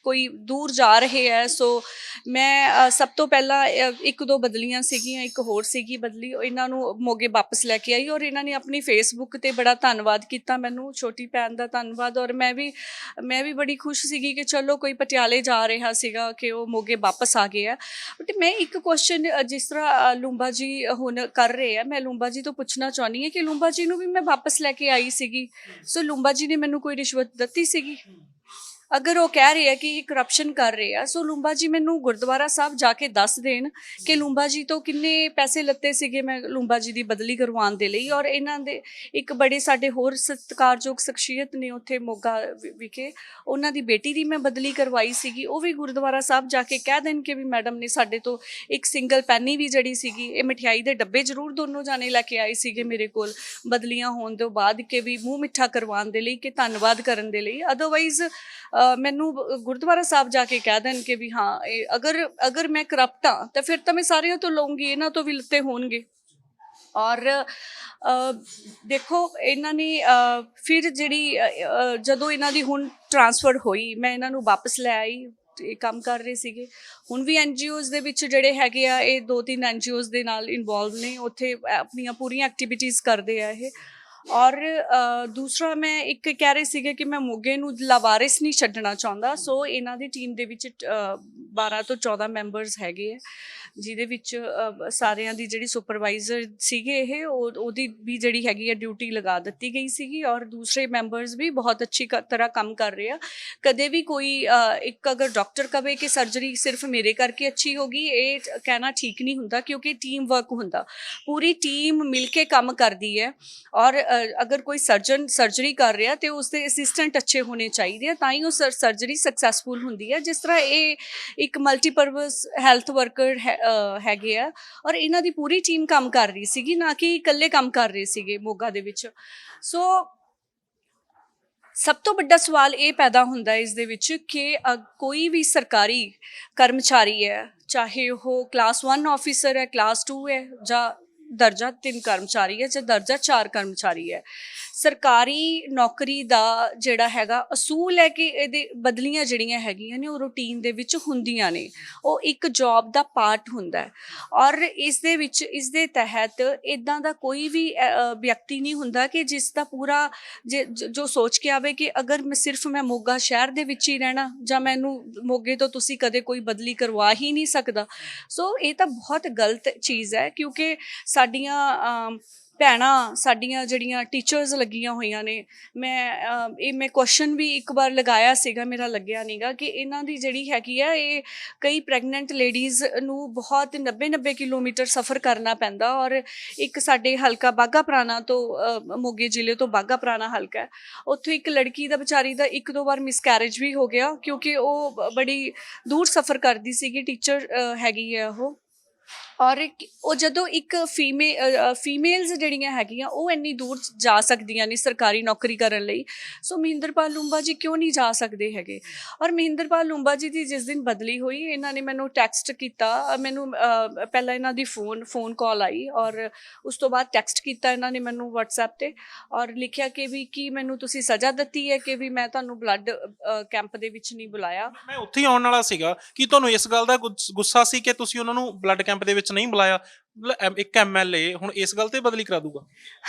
ਕੋਈ ਦੂਰ ਜਾ ਰਹੇ ਹੈ, ਸੋ ਮੈਂ ਸਭ ਤੋਂ ਪਹਿਲਾਂ ਇੱਕ ਦੋ ਬਦਲੀਆਂ ਸੀਗੀਆਂ, ਇੱਕ ਹੋਰ ਸੀਗੀ ਬਦਲੀ, ਇਹਨਾਂ ਨੂੰ ਮੋਗੇ ਵਾਪਸ ਲੈ ਕੇ ਆਈ ਔਰ ਇਹਨਾਂ ਨੇ ਆਪਣੀ ਫੇਸਬੁੱਕ ਤੇ ਬੜਾ ਧੰਨਵਾਦ ਕੀਤਾ ਮੈਨੂੰ, ਛੋਟੀ ਭੈਣ ਦਾ ਧੰਨਵਾਦ। ਔਰ ਮੈਂ ਵੀ ਬੜੀ ਖੁਸ਼ ਸੀਗੀ ਕਿ ਚਲੋ ਕੋਈ ਪਟਿਆਲੇ ਜਾ ਰਿਹਾ ਸੀਗਾ ਕਿ ਉਹ ਮੋਗੇ ਵਾਪਸ ਆ ਗਏ ਆ। ਬਟ ਮੈਂ ਇੱਕ ਕੁਐਸਚਨ, ਜਿਸ ਤਰ੍ਹਾਂ ਲੂੰਬਾ ਜੀ ਹੁਣ ਕਰ ਰਹੇ ਆ, ਮੈਂ ਲੂੰਬਾ ਜੀ ਤੋਂ ਪੁੱਛਣਾ ਚਾਹੁੰਦੀ ਹਾਂ ਕਿ ਲੂੰਬਾ ਜੀ ਨੂੰ ਵੀ ਮੈਂ ਵਾਪਸ ਲੈ ਕੇ ਆਈ ਸੀਗੀ, ਸੋ ਲੂੰਬਾ ਜੀ ਨੇ ਮੈਨੂੰ ਕੋਈ ਰਿਸ਼ਵਤ ਦਿੱਤੀ ਸੀਗੀ? ਅਗਰ ਉਹ ਕਹਿ ਰਹੇ ਆ ਕਿ ਇਹ ਕਰਪਸ਼ਨ ਕਰ ਰਹੇ ਆ, ਸੋ ਲੂੰਬਾ ਜੀ ਮੈਨੂੰ ਗੁਰਦੁਆਰਾ ਸਾਹਿਬ ਜਾ ਕੇ ਦੱਸ ਦੇਣ ਕਿ ਲੂੰਬਾ ਜੀ ਤੋਂ ਕਿੰਨੇ ਪੈਸੇ ਲੱਤੇ ਸੀਗੇ ਮੈਂ ਲੂੰਬਾ ਜੀ ਦੀ ਬਦਲੀ ਕਰਵਾਉਣ ਦੇ ਲਈ। ਔਰ ਇਹਨਾਂ ਦੇ ਇੱਕ ਬੜੇ ਸਾਡੇ ਹੋਰ ਸਤਿਕਾਰਯੋਗ ਸ਼ਖਸੀਅਤ ਨੇ ਉੱਥੇ ਮੋਗਾ ਵਿਖੇ, ਉਹਨਾਂ ਦੀ ਬੇਟੀ ਦੀ ਮੈਂ ਬਦਲੀ ਕਰਵਾਈ ਸੀਗੀ, ਉਹ ਵੀ ਗੁਰਦੁਆਰਾ ਸਾਹਿਬ ਜਾ ਕੇ ਕਹਿ ਦੇਣ ਕਿ ਵੀ ਮੈਡਮ ਨੇ ਸਾਡੇ ਤੋਂ ਇੱਕ ਸਿੰਗਲ ਪੈਨੀ ਵੀ ਜਿਹੜੀ ਸੀਗੀ, ਇਹ ਮਠਿਆਈ ਦੇ ਡੱਬੇ ਜ਼ਰੂਰ ਦੋਨੋਂ ਜਾਣੇ ਲੈ ਕੇ ਆਏ ਸੀਗੇ ਮੇਰੇ ਕੋਲ ਬਦਲੀਆਂ ਹੋਣ ਤੋਂ ਬਾਅਦ, ਕਿ ਵੀ ਮੂੰਹ ਮਿੱਠਾ ਕਰਵਾਉਣ ਦੇ ਲਈ, ਕਿ ਧੰਨਵਾਦ ਕਰਨ ਦੇ ਲਈ। ਅਦਰਵਾਈਜ਼ ਮੈਨੂੰ ਗੁਰਦੁਆਰਾ ਸਾਹਿਬ ਜਾ ਕੇ ਕਹਿ ਦੇਣ ਕਿ ਵੀ ਹਾਂ ਇਹ ਅਗਰ ਮੈਂ ਕਰਪਟ ਹਾਂ ਤਾਂ ਫਿਰ ਤਾਂ ਮੈਂ ਸਾਰਿਆਂ ਤੋਂ ਲਊਂਗੀ, ਇਹਨਾਂ ਤੋਂ ਵੀ ਲਿੱਤੇ ਹੋਣਗੇ। ਔਰ ਦੇਖੋ ਇਹਨਾਂ ਨੇ ਫਿਰ ਜਿਹੜੀ ਜਦੋਂ ਇਹਨਾਂ ਦੀ ਹੁਣ ਟ੍ਰਾਂਸਫਰ ਹੋਈ, ਮੈਂ ਇਹਨਾਂ ਨੂੰ ਵਾਪਸ ਲੈ ਆਈ, ਇਹ ਕੰਮ ਕਰ ਰਹੇ ਸੀਗੇ। ਹੁਣ ਵੀ NGOs ਦੇ ਵਿੱਚ ਜਿਹੜੇ ਹੈਗੇ ਆ, ਇਹ 2-3 NGOs ਦੇ ਨਾਲ ਇਨਵੋਲਵ ਨੇ, ਉੱਥੇ ਆਪਣੀਆਂ ਪੂਰੀਆਂ ਐਕਟੀਵਿਟੀਜ਼ ਕਰਦੇ ਆ ਇਹ। ਔਰ ਦੂਸਰਾ, ਮੈਂ ਇੱਕ ਕਹਿ ਰਹੇ ਸੀਗੇ ਕਿ ਮੈਂ ਮੋਗੇ ਨੂੰ ਲਾਵਾਰਿਸ ਨਹੀਂ ਛੱਡਣਾ ਚਾਹੁੰਦਾ, ਸੋ ਇਹਨਾਂ ਦੀ ਟੀਮ ਦੇ ਵਿੱਚ 12 ਤੋਂ 14 ਮੈਂਬਰਸ ਹੈਗੇ ਆ, ਜਿਹਦੇ ਵਿੱਚ ਸਾਰਿਆਂ ਦੀ ਜਿਹੜੀ ਸੁਪਰਵਾਈਜ਼ਰ ਸੀਗੇ ਇਹ ਉਹਦੀ ਵੀ ਜਿਹੜੀ ਹੈਗੀ ਆ ਡਿਊਟੀ ਲਗਾ ਦਿੱਤੀ ਗਈ ਸੀਗੀ। ਔਰ ਦੂਸਰੇ ਮੈਂਬਰਸ ਵੀ ਬਹੁਤ ਅੱਛੀ ਤਰ੍ਹਾਂ ਕੰਮ ਕਰ ਰਹੇ ਆ। ਕਦੇ ਵੀ ਕੋਈ ਇੱਕ ਅਗਰ ਡਾਕਟਰ ਕਵੇ ਕਿ ਸਰਜਰੀ ਸਿਰਫ ਮੇਰੇ ਕਰਕੇ ਅੱਛੀ ਹੋਗੀ, ਇਹ ਕਹਿਣਾ ਠੀਕ ਨਹੀਂ ਹੁੰਦਾ, ਕਿਉਂਕਿ ਟੀਮ ਵਰਕ ਹੁੰਦਾ, ਪੂਰੀ ਟੀਮ ਮਿਲ ਕੇ ਕੰਮ ਕਰਦੀ ਹੈ। ਔਰ ਅਗਰ ਕੋਈ ਸਰਜਨ ਸਰਜਰੀ ਕਰ ਰਿਹਾ ਤੇ ਉਸਦੇ ਅਸਿਸਟੈਂਟ ਅੱਛੇ ਹੋਣੇ ਚਾਹੀਦੇ ਆ, ਤਾਂ ਹੀ ਉਹ ਸਰਜਰੀ ਸਕਸੈਸਫੁਲ ਹੁੰਦੀ ਹੈ। ਜਿਸ ਤਰ੍ਹਾਂ ਇਹ ਇੱਕ ਮਲਟੀਪਰਪਸ ਹੈਲਥ ਵਰਕਰ ਹੈਗੇ ਆ, ਔਰ ਇਹਨਾਂ ਦੀ ਪੂਰੀ ਟੀਮ ਕੰਮ ਕਰ ਰਹੀ ਸੀਗੀ, ਨਾ ਕਿ ਇਕੱਲੇ ਕੰਮ ਕਰ ਰਹੇ ਸੀਗੇ ਮੋਗਾ ਦੇ ਵਿੱਚ। ਸੋ ਸਭ ਤੋਂ ਵੱਡਾ ਸਵਾਲ ਇਹ ਪੈਦਾ ਹੁੰਦਾ ਇਸ ਦੇ ਵਿੱਚ ਕਿ ਕੋਈ ਵੀ ਸਰਕਾਰੀ ਕਰਮਚਾਰੀ ਹੈ, ਚਾਹੇ ਉਹ ਕਲਾਸ 1 ਆਫਿਸਰ ਹੈ, ਕਲਾਸ 2 ਹੈ, ਜਾਂ ਦਰਜਾ 3 ਕਰਮਚਾਰੀ ਹੈ, ਜਾਂ ਦਰਜਾ 4 ਕਰਮਚਾਰੀ ਹੈ, ਸਰਕਾਰੀ ਨੌਕਰੀ ਦਾ ਜਿਹੜਾ ਹੈਗਾ ਅਸੂਲ ਹੈ ਕਿ ਇਹਦੇ ਬਦਲੀਆਂ ਜਿਹੜੀਆਂ ਹੈਗੀਆਂ ਨੇ ਉਹ ਰੂਟੀਨ ਦੇ ਵਿੱਚ ਹੁੰਦੀਆਂ ਨੇ, ਉਹ ਇੱਕ ਜੌਬ ਦਾ ਪਾਰਟ ਹੁੰਦਾ ਹੈ। ਔਰ ਇਸ ਦੇ ਵਿੱਚ ਇਸ ਦੇ ਤਹਿਤ ਇੱਦਾਂ ਦਾ ਕੋਈ ਵੀ ਵਿਅਕਤੀ ਨਹੀਂ ਹੁੰਦਾ ਕਿ ਜਿਸ ਦਾ ਪੂਰਾ ਜੋ ਸੋਚ ਕੇ ਆਵੇ ਕਿ ਅਗਰ ਮੈਂ ਮੋਗਾ ਸ਼ਹਿਰ ਦੇ ਵਿੱਚ ਹੀ ਰਹਿਣਾ, ਜਾਂ ਮੈਨੂੰ ਮੋਗੇ ਤੋਂ ਤੁਸੀਂ ਕਦੇ ਕੋਈ ਬਦਲੀ ਕਰਵਾ ਹੀ ਨਹੀਂ ਸਕਦਾ। ਸੋ ਇਹ ਤਾਂ ਬਹੁਤ ਗਲਤ ਚੀਜ਼ ਹੈ, ਕਿਉਂਕਿ ਸਾਡੀਆਂ ਭੈਣਾਂ, ਸਾਡੀਆਂ ਜਿਹੜੀਆਂ ਟੀਚਰਸ ਲੱਗੀਆਂ ਹੋਈਆਂ ਨੇ, ਮੈਂ ਕੁਐਸਚਨ ਵੀ ਇੱਕ ਵਾਰ ਲਗਾਇਆ ਸੀਗਾ, ਮੇਰਾ ਲੱਗਿਆ ਨਹੀਂਗਾ, ਕਿ ਇਹਨਾਂ ਦੀ ਜਿਹੜੀ ਹੈਗੀ ਆ, ਇਹ ਕਈ ਪ੍ਰੈਗਨੈਂਟ ਲੇਡੀਜ਼ ਨੂੰ ਬਹੁਤ 90 ਕਿਲੋਮੀਟਰ ਸਫ਼ਰ ਕਰਨਾ ਪੈਂਦਾ। ਔਰ ਇੱਕ ਸਾਡੇ ਹਲਕਾ ਬਾਘਾ ਪੁਰਾਣਾ ਤੋਂ, ਮੋਗੇ ਜ਼ਿਲ੍ਹੇ ਤੋਂ ਬਾਘਾ ਪੁਰਾਣਾ ਹਲਕਾ ਹੈ, ਉੱਥੇ ਇੱਕ ਲੜਕੀ ਦਾ ਵਿਚਾਰੀ ਦਾ 1-2 ਵਾਰ ਮਿਸਕੈਰੇਜ ਵੀ ਹੋ ਗਿਆ, ਕਿਉਂਕਿ ਉਹ ਬੜੀ ਦੂਰ ਸਫ਼ਰ ਕਰਦੀ ਸੀਗੀ, ਟੀਚਰ ਹੈਗੀ ਹੈ ਉਹ। ਔਰ ਉਹ ਜਦੋਂ ਇੱਕ ਫੀਮੇਲਸ ਜਿਹੜੀਆਂ ਹੈਗੀਆਂ ਉਹ ਇੰਨੀ ਦੂਰ ਜਾ ਸਕਦੀਆਂ ਨੇ ਸਰਕਾਰੀ ਨੌਕਰੀ ਕਰਨ ਲਈ, ਸੋ ਮਹਿੰਦਰਪਾਲ ਲੂੰਬਾ ਜੀ ਕਿਉਂ ਨਹੀਂ ਜਾ ਸਕਦੇ ਹੈਗੇ। ਔਰ ਮਹਿੰਦਰਪਾਲ ਲੂੰਬਾ ਜੀ ਦੀ ਜਿਸ ਦਿਨ ਬਦਲੀ ਹੋਈ, ਇਹਨਾਂ ਨੇ ਮੈਨੂੰ ਟੈਕਸਟ ਕੀਤਾ, ਮੈਨੂੰ ਪਹਿਲਾਂ ਇਹਨਾਂ ਦੀ ਫੋਨ ਕਾਲ ਆਈ ਔਰ ਉਸ ਤੋਂ ਬਾਅਦ ਟੈਕਸਟ ਕੀਤਾ ਇਹਨਾਂ ਨੇ ਮੈਨੂੰ WhatsApp ਤੇ, ਔਰ ਲਿਖਿਆ ਕਿ ਵੀ ਕੀ ਮੈਨੂੰ ਤੁਸੀਂ ਸਜ਼ਾ ਦਿੱਤੀ ਹੈ ਕਿ ਵੀ ਮੈਂ ਤੁਹਾਨੂੰ ਬਲੱਡ ਕੈਂਪ ਦੇ ਵਿੱਚ ਨਹੀਂ ਬੁਲਾਇਆ। ਮੈਂ ਉੱਥੇ ਹੀ ਆਉਣ ਵਾਲਾ ਸੀਗਾ ਕਿ ਤੁਹਾਨੂੰ ਇਸ ਗੱਲ ਦਾ ਗੁੱਸਾ ਸੀ ਕਿ ਤੁਸੀਂ ਉਹਨਾਂ ਨੂੰ ਬਲੱਡ ਕੈਂਪ ਦੇ ਵਿੱਚ ਨਹੀਂ ਬੁਲਾਇਆ। ਇੱਕ MLA ਹੁਣ ਇਸ ਗੱਲ ਤੇ ਬਦਲੀ ਕਰਾ ਦੂਗਾ?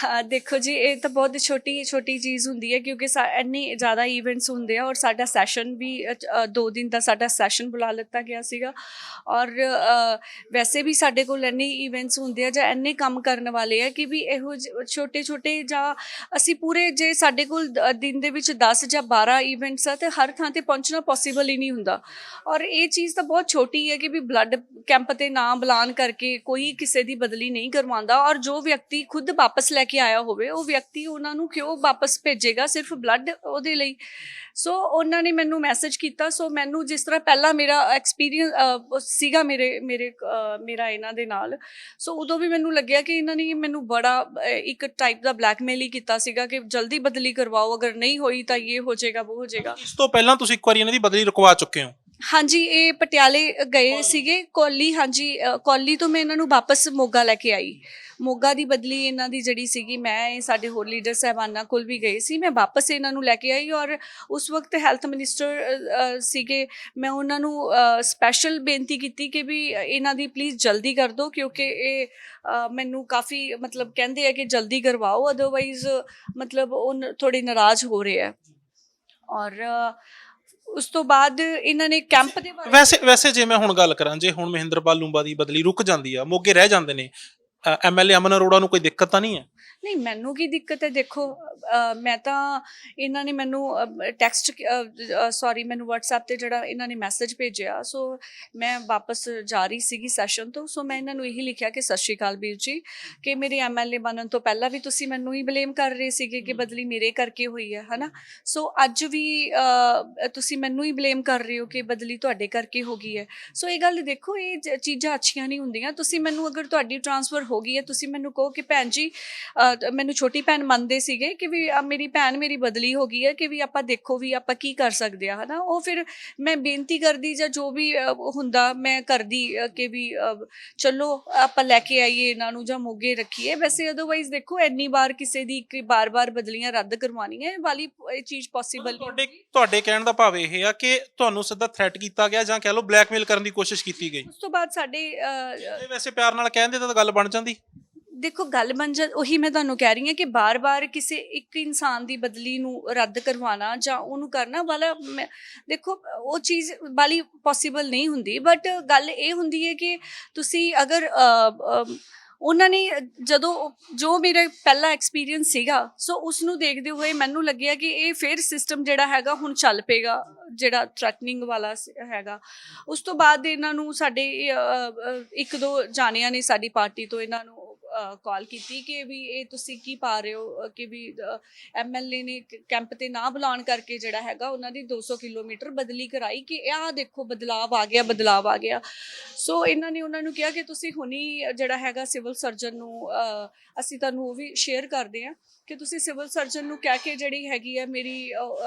ਹਾਂ ਦੇਖੋ ਜੀ, ਇਹ ਤਾਂ ਬਹੁਤ ਛੋਟੀ ਛੋਟੀ ਚੀਜ਼ ਹੁੰਦੀ ਹੈ ਕਿਉਂਕਿ ਇੰਨੀ ਜ਼ਿਆਦਾ ਈਵੈਂਟਸ ਹੁੰਦੇ ਆ ਔਰ ਸਾਡਾ ਸੈਸ਼ਨ ਵੀ 2 ਦਿਨ ਦਾ ਸਾਡਾ ਸੈਸ਼ਨ ਬੁਲਾ ਲਿੱਤਾ ਗਿਆ ਸੀਗਾ। ਔਰ ਵੈਸੇ ਵੀ ਸਾਡੇ ਕੋਲ ਇੰਨੇ ਈਵੈਂਟਸ ਹੁੰਦੇ ਆ ਜਾਂ ਇੰਨੇ ਕੰਮ ਕਰਨ ਵਾਲੇ ਆ ਕਿ ਵੀ ਇਹੋ ਛੋਟੇ ਛੋਟੇ ਜਾਂ ਅਸੀਂ ਪੂਰੇ ਜੇ ਸਾਡੇ ਕੋਲ ਦਿਨ ਦੇ ਵਿੱਚ 10 ਜਾਂ 12 ਈਵੈਂਟਸ ਆ ਤੇ ਹਰ ਥਾਂ ਤੇ ਪਹੁੰਚਣਾ ਪੋਸੀਬਲ ਹੀ ਨਹੀਂ ਹੁੰਦਾ। ਔਰ ਇਹ ਚੀਜ਼ ਤਾਂ ਬਹੁਤ ਛੋਟੀ ਹੈ ਕਿ ਵੀ ਬਲੱਡ ਕੈਂਪ ਤੇ ਨਾ ਬੁਲਾਉਣ ਕਰਕੇ ਕੋਈ ਕਿਸੇ ਦੀ ਬਦਲੀ ਨਹੀਂ ਕਰਵਾਉਂਦਾ। ਔਰ ਜੋ ਵਿਅਕਤੀ ਖੁਦ ਵਾਪਸ ਲੈ ਕੇ ਆਇਆ ਹੋਵੇ ਉਹ ਵਿਅਕਤੀ ਉਹਨਾਂ ਨੂੰ ਕਿਉਂ ਵਾਪਸ ਭੇਜੇਗਾ ਸਿਰਫ ਬਲੱਡ ਉਹਦੇ ਲਈ। ਸੋ ਉਹਨਾਂ ਨੇ ਮੈਨੂੰ ਮੈਸੇਜ ਕੀਤਾ। ਸੋ ਮੈਨੂੰ ਜਿਸ ਤਰ੍ਹਾਂ ਪਹਿਲਾਂ ਮੇਰਾ ਐਕਸਪੀਰੀਅੰਸ ਸੀਗਾ ਮੇਰਾ ਇਹਨਾਂ ਦੇ ਨਾਲ, ਸੋ ਉਦੋਂ ਵੀ ਮੈਨੂੰ ਲੱਗਿਆ ਕਿ ਇਹਨਾਂ ਨੇ ਮੈਨੂੰ ਬੜਾ ਇੱਕ ਟਾਈਪ ਦਾ ਬਲੈਕਮੇਲ ਹੀ ਕੀਤਾ ਸੀਗਾ ਕਿ ਜਲਦੀ ਬਦਲੀ ਕਰਵਾਓ, ਅਗਰ ਨਹੀਂ ਹੋਈ ਤਾਂ ਇਹ ਹੋ ਜਾਏਗਾ ਉਹ ਹੋ ਜਾਏਗਾ। ਇਸ ਤੋਂ ਪਹਿਲਾਂ ਤੁਸੀਂ ਇੱਕ ਵਾਰੀ ਇਹਨਾਂ ਦੀ ਬਦਲੀ ਰੁਕਵਾ ਚੁੱਕੇ ਹੋ? ਹਾਂਜੀ, ਇਹ ਪਟਿਆਲੇ ਗਏ ਸੀਗੇ ਕੌਲੀ। ਹਾਂਜੀ, ਕੌਲੀ ਤੋਂ ਮੈਂ ਇਹਨਾਂ ਨੂੰ ਵਾਪਸ ਮੋਗਾ ਲੈ ਕੇ ਆਈ। ਮੋਗਾ ਦੀ ਬਦਲੀ ਇਹਨਾਂ ਦੀ ਜਿਹੜੀ ਸੀਗੀ, ਮੈਂ ਸਾਡੇ ਹੋਰ ਲੀਡਰ ਸਾਹਿਬਾਨਾਂ ਕੋਲ ਵੀ ਗਈ ਸੀ, ਮੈਂ ਵਾਪਸ ਇਹਨਾਂ ਨੂੰ ਲੈ ਕੇ ਆਈ। ਔਰ ਉਸ ਵਕਤ ਹੈਲਥ ਮਿਨਿਸਟਰ ਸੀਗੇ, ਮੈਂ ਉਹਨਾਂ ਨੂੰ ਸਪੈਸ਼ਲ ਬੇਨਤੀ ਕੀਤੀ ਕਿ ਵੀ ਇਹਨਾਂ ਦੀ ਪਲੀਜ਼ ਜਲਦੀ ਕਰ ਦਿਓ ਕਿਉਂਕਿ ਇਹ ਮੈਨੂੰ ਕਾਫੀ ਮਤਲਬ ਕਹਿੰਦੇ ਆ ਕਿ ਜਲਦੀ ਕਰਵਾਓ, ਅਦਰਵਾਈਜ਼ ਮਤਲਬ ਉਹ ਥੋੜੇ ਨਾਰਾਜ਼ ਹੋ ਰਹੇ ਆ। ਔਰ ਉਸ ਤੋਂ ਬਾਅਦ ਇਹਨਾਂ ਨੇ ਕੈਂਪ ਦੇ ਵੈਸੇ ਜੇ ਮੈਂ ਹੁਣ ਗੱਲ ਕਰਾਂ, ਜੇ ਹੁਣ ਮਹਿੰਦਰਪਾਲ ਲੂੰਬਾ ਦੀ ਬਦਲੀ ਰੁਕ ਜਾਂਦੀ ਆ, ਮੋਗੇ ਰਹਿ ਜਾਂਦੇ ਨੇ, MLA ਅਮਨ ਅਰੋੜਾ ਨੂੰ ਕੋਈ ਦਿੱਕਤ ਤਾਂ ਨਹੀਂ ਹੈ? ਨਹੀਂ, ਮੈਨੂੰ ਕੀ ਦਿੱਕਤ ਹੈ? ਦੇਖੋ ਮੈਂ ਤਾਂ ਇਹਨਾਂ ਨੇ ਮੈਨੂੰ ਮੈਨੂੰ WhatsApp ਤੇ ਜਿਹੜਾ ਇਹਨਾਂ ਨੇ ਮੈਸੇਜ ਭੇਜਿਆ, ਸੋ ਮੈਂ ਵਾਪਸ ਜਾ ਰਹੀ ਸੀਗੀ ਸੈਸ਼ਨ ਤੋਂ। ਸੋ ਮੈਂ ਇਹਨਾਂ ਨੂੰ ਇਹੀ ਲਿਖਿਆ ਕਿ ਸਤਿ ਸ਼੍ਰੀ ਅਕਾਲ ਵੀਰ ਜੀ, ਕਿ ਮੇਰੇ MLA ਬਣਨ ਤੋਂ ਪਹਿਲਾਂ ਵੀ ਤੁਸੀਂ ਮੈਨੂੰ ਹੀ ਬਲੇਮ ਕਰ ਰਹੇ ਸੀਗੇ ਕਿ ਬਦਲੀ ਮੇਰੇ ਕਰਕੇ ਹੋਈ ਹੈ ਨਾ। ਸੋ ਅੱਜ ਵੀ ਤੁਸੀਂ ਮੈਨੂੰ ਹੀ ਬਲੇਮ ਕਰ ਰਹੇ ਹੋ ਕਿ ਬਦਲੀ ਤੁਹਾਡੇ ਕਰਕੇ ਹੋ ਗਈ ਹੈ। ਸੋ ਇਹ ਗੱਲ ਦੇਖੋ, ਇਹ ਚੀਜ਼ਾਂ ਅੱਛੀਆਂ ਨਹੀਂ ਹੁੰਦੀਆਂ। ਤੁਸੀਂ ਮੈਨੂੰ ਅਗਰ ਤੁਹਾਡੀ ਟ੍ਰਾਂਸਫਰ ਹੋ ਗਈ ਹੈ, ਤੁਸੀਂ ਮੈਨੂੰ ਕਹੋ ਕਿ ਭੈਣ ਜੀ, ਮੈਨੂੰ ਛੋਟੀ ਭੈਣ ਮੰਨਦੇ ਸੀਗੇ ਕਿ ਵੀ ਮੇਰੀ ਭੈਣ ਮੇਰੀ ਬਦਲੀ ਹੋ ਗਈ ਹੈ ਕਿ ਵੀ ਆਪਾਂ ਦੇਖੋ ਵੀ ਆਪਾਂ ਕੀ ਕਰ ਸਕਦੇ ਆ, ਹੈ ਨਾ। ਉਹ ਫਿਰ ਮੈਂ ਬੇਨਤੀ ਕਰਦੀ ਜਾਂ ਜੋ ਵੀ ਹੁੰਦਾ ਮੈਂ ਕਰਦੀ ਕਿ ਵੀ ਚਲੋ ਆਪਾਂ ਲੈ ਕੇ ਆਈਏ ਇਹਨਾਂ ਨੂੰ ਜਾਂ ਮੋਗੇ ਰੱਖੀਏ। ਵੈਸੇ ਅਦਰਵਾਈਜ਼ ਦੇਖੋ, ਇੰਨੀ ਵਾਰ ਕਿਸੇ ਦੀ ਬਾਰ-ਬਾਰ ਬਦਲੀਆਂ ਰੱਦ ਕਰਵਾਉਣੀਆਂ ਵਾਲੀ ਇਹ ਚੀਜ਼ ਪੋਸੀਬਲ ਨਹੀਂ। ਤੁਹਾਡੇ ਕਹਿਣ ਦਾ ਭਾਵ ਇਹ ਆ ਕਿ ਤੁਹਾਨੂੰ ਸਿੱਧਾ ਥ੍ਰੈਟ ਕੀਤਾ ਗਿਆ ਜਾਂ ਕਹਿ ਲਓ ਬਲੈਕਮੇਲ ਕਰਨ ਦੀ ਕੋਸ਼ਿਸ਼ ਕੀਤੀ ਗਈ? ਉਸ ਤੋਂ ਬਾਅਦ ਸਾਡੇ ਵੈਸੇ ਪਿਆਰ ਨਾਲ ਕਹਿੰਦੇ ਤਾਂ ਗੱਲ ਬਣ ਜਾਂਦੀ। ਦੇਖੋ, ਗੱਲ ਉਹੀ ਮੈਂ ਤੁਹਾਨੂੰ ਕਹਿ ਰਹੀ ਹਾਂ ਕਿ ਬਾਰ-ਬਾਰ ਕਿਸੇ ਇੱਕ ਇਨਸਾਨ ਦੀ ਬਦਲੀ ਨੂੰ ਰੱਦ ਕਰਵਾਉਣਾ ਜਾਂ ਉਹਨੂੰ ਕਰਨਾ ਵਾਲਾ, ਦੇਖੋ ਉਹ ਚੀਜ਼ ਵਾਲੀ ਪੋਸੀਬਲ ਨਹੀਂ ਹੁੰਦੀ। ਬਟ ਗੱਲ ਇਹ ਹੁੰਦੀ ਹੈ ਕਿ ਤੁਸੀਂ ਅਗਰ ਉਹਨਾਂ ਨੇ ਜੋ ਮੇਰਾ ਪਹਿਲਾ ਐਕਸਪੀਰੀਅੰਸ ਸੀਗਾ, ਸੋ ਉਸ ਨੂੰ ਦੇਖਦੇ ਹੋਏ ਮੈਨੂੰ ਲੱਗਿਆ ਕਿ ਇਹ ਫਿਰ ਸਿਸਟਮ ਜਿਹੜਾ ਹੈਗਾ ਹੁਣ ਚੱਲ ਪਏਗਾ, ਜਿਹੜਾ ਥ੍ਰੈਟਨਿੰਗ ਵਾਲਾ ਹੈਗਾ। ਉਸ ਤੋਂ ਬਾਅਦ ਇਹਨਾਂ ਨੂੰ ਸਾਡੇ 1-2 ਜਾਣਿਆਂ ਨੇ ਸਾਡੀ ਪਾਰਟੀ ਤੋਂ ਇਹਨਾਂ ਨੂੰ ਕਾਲ ਕੀਤੀ ਕਿ ਵੀ ਇਹ ਤੁਸੀਂ ਕੀ ਪਾ ਰਹੇ ਹੋ ਕਿ ਵੀ MLA ਨੇ ਕੈਂਪ ਤੇ ਨਾ ਬੁਲਾਉਣ ਕਰਕੇ ਜਿਹੜਾ ਹੈਗਾ ਉਹਨਾਂ ਦੀ 200 ਕਿਲੋਮੀਟਰ ਬਦਲੀ ਕਰਾਈ, ਕਿ ਆਹ ਦੇਖੋ ਬਦਲਾਵ ਆ ਗਿਆ। ਸੋ ਇਹਨਾਂ ਨੇ ਉਹਨਾਂ ਨੂੰ ਕਿਹਾ ਕਿ ਤੁਸੀਂ ਹੁਣੀ ਜਿਹੜਾ ਹੈਗਾ ਸਿਵਲ ਸਰਜਨ ਨੂੰ, ਅਸੀਂ ਤੁਹਾਨੂੰ ਉਹ ਵੀ ਸ਼ੇਅਰ ਕਰਦੇ ਹਾਂ ਕਿ ਤੁਸੀਂ ਸਿਵਲ ਸਰਜਨ ਨੂੰ ਕਹਿ ਕੇ ਜਿਹੜੀ ਹੈਗੀ ਹੈ ਮੇਰੀ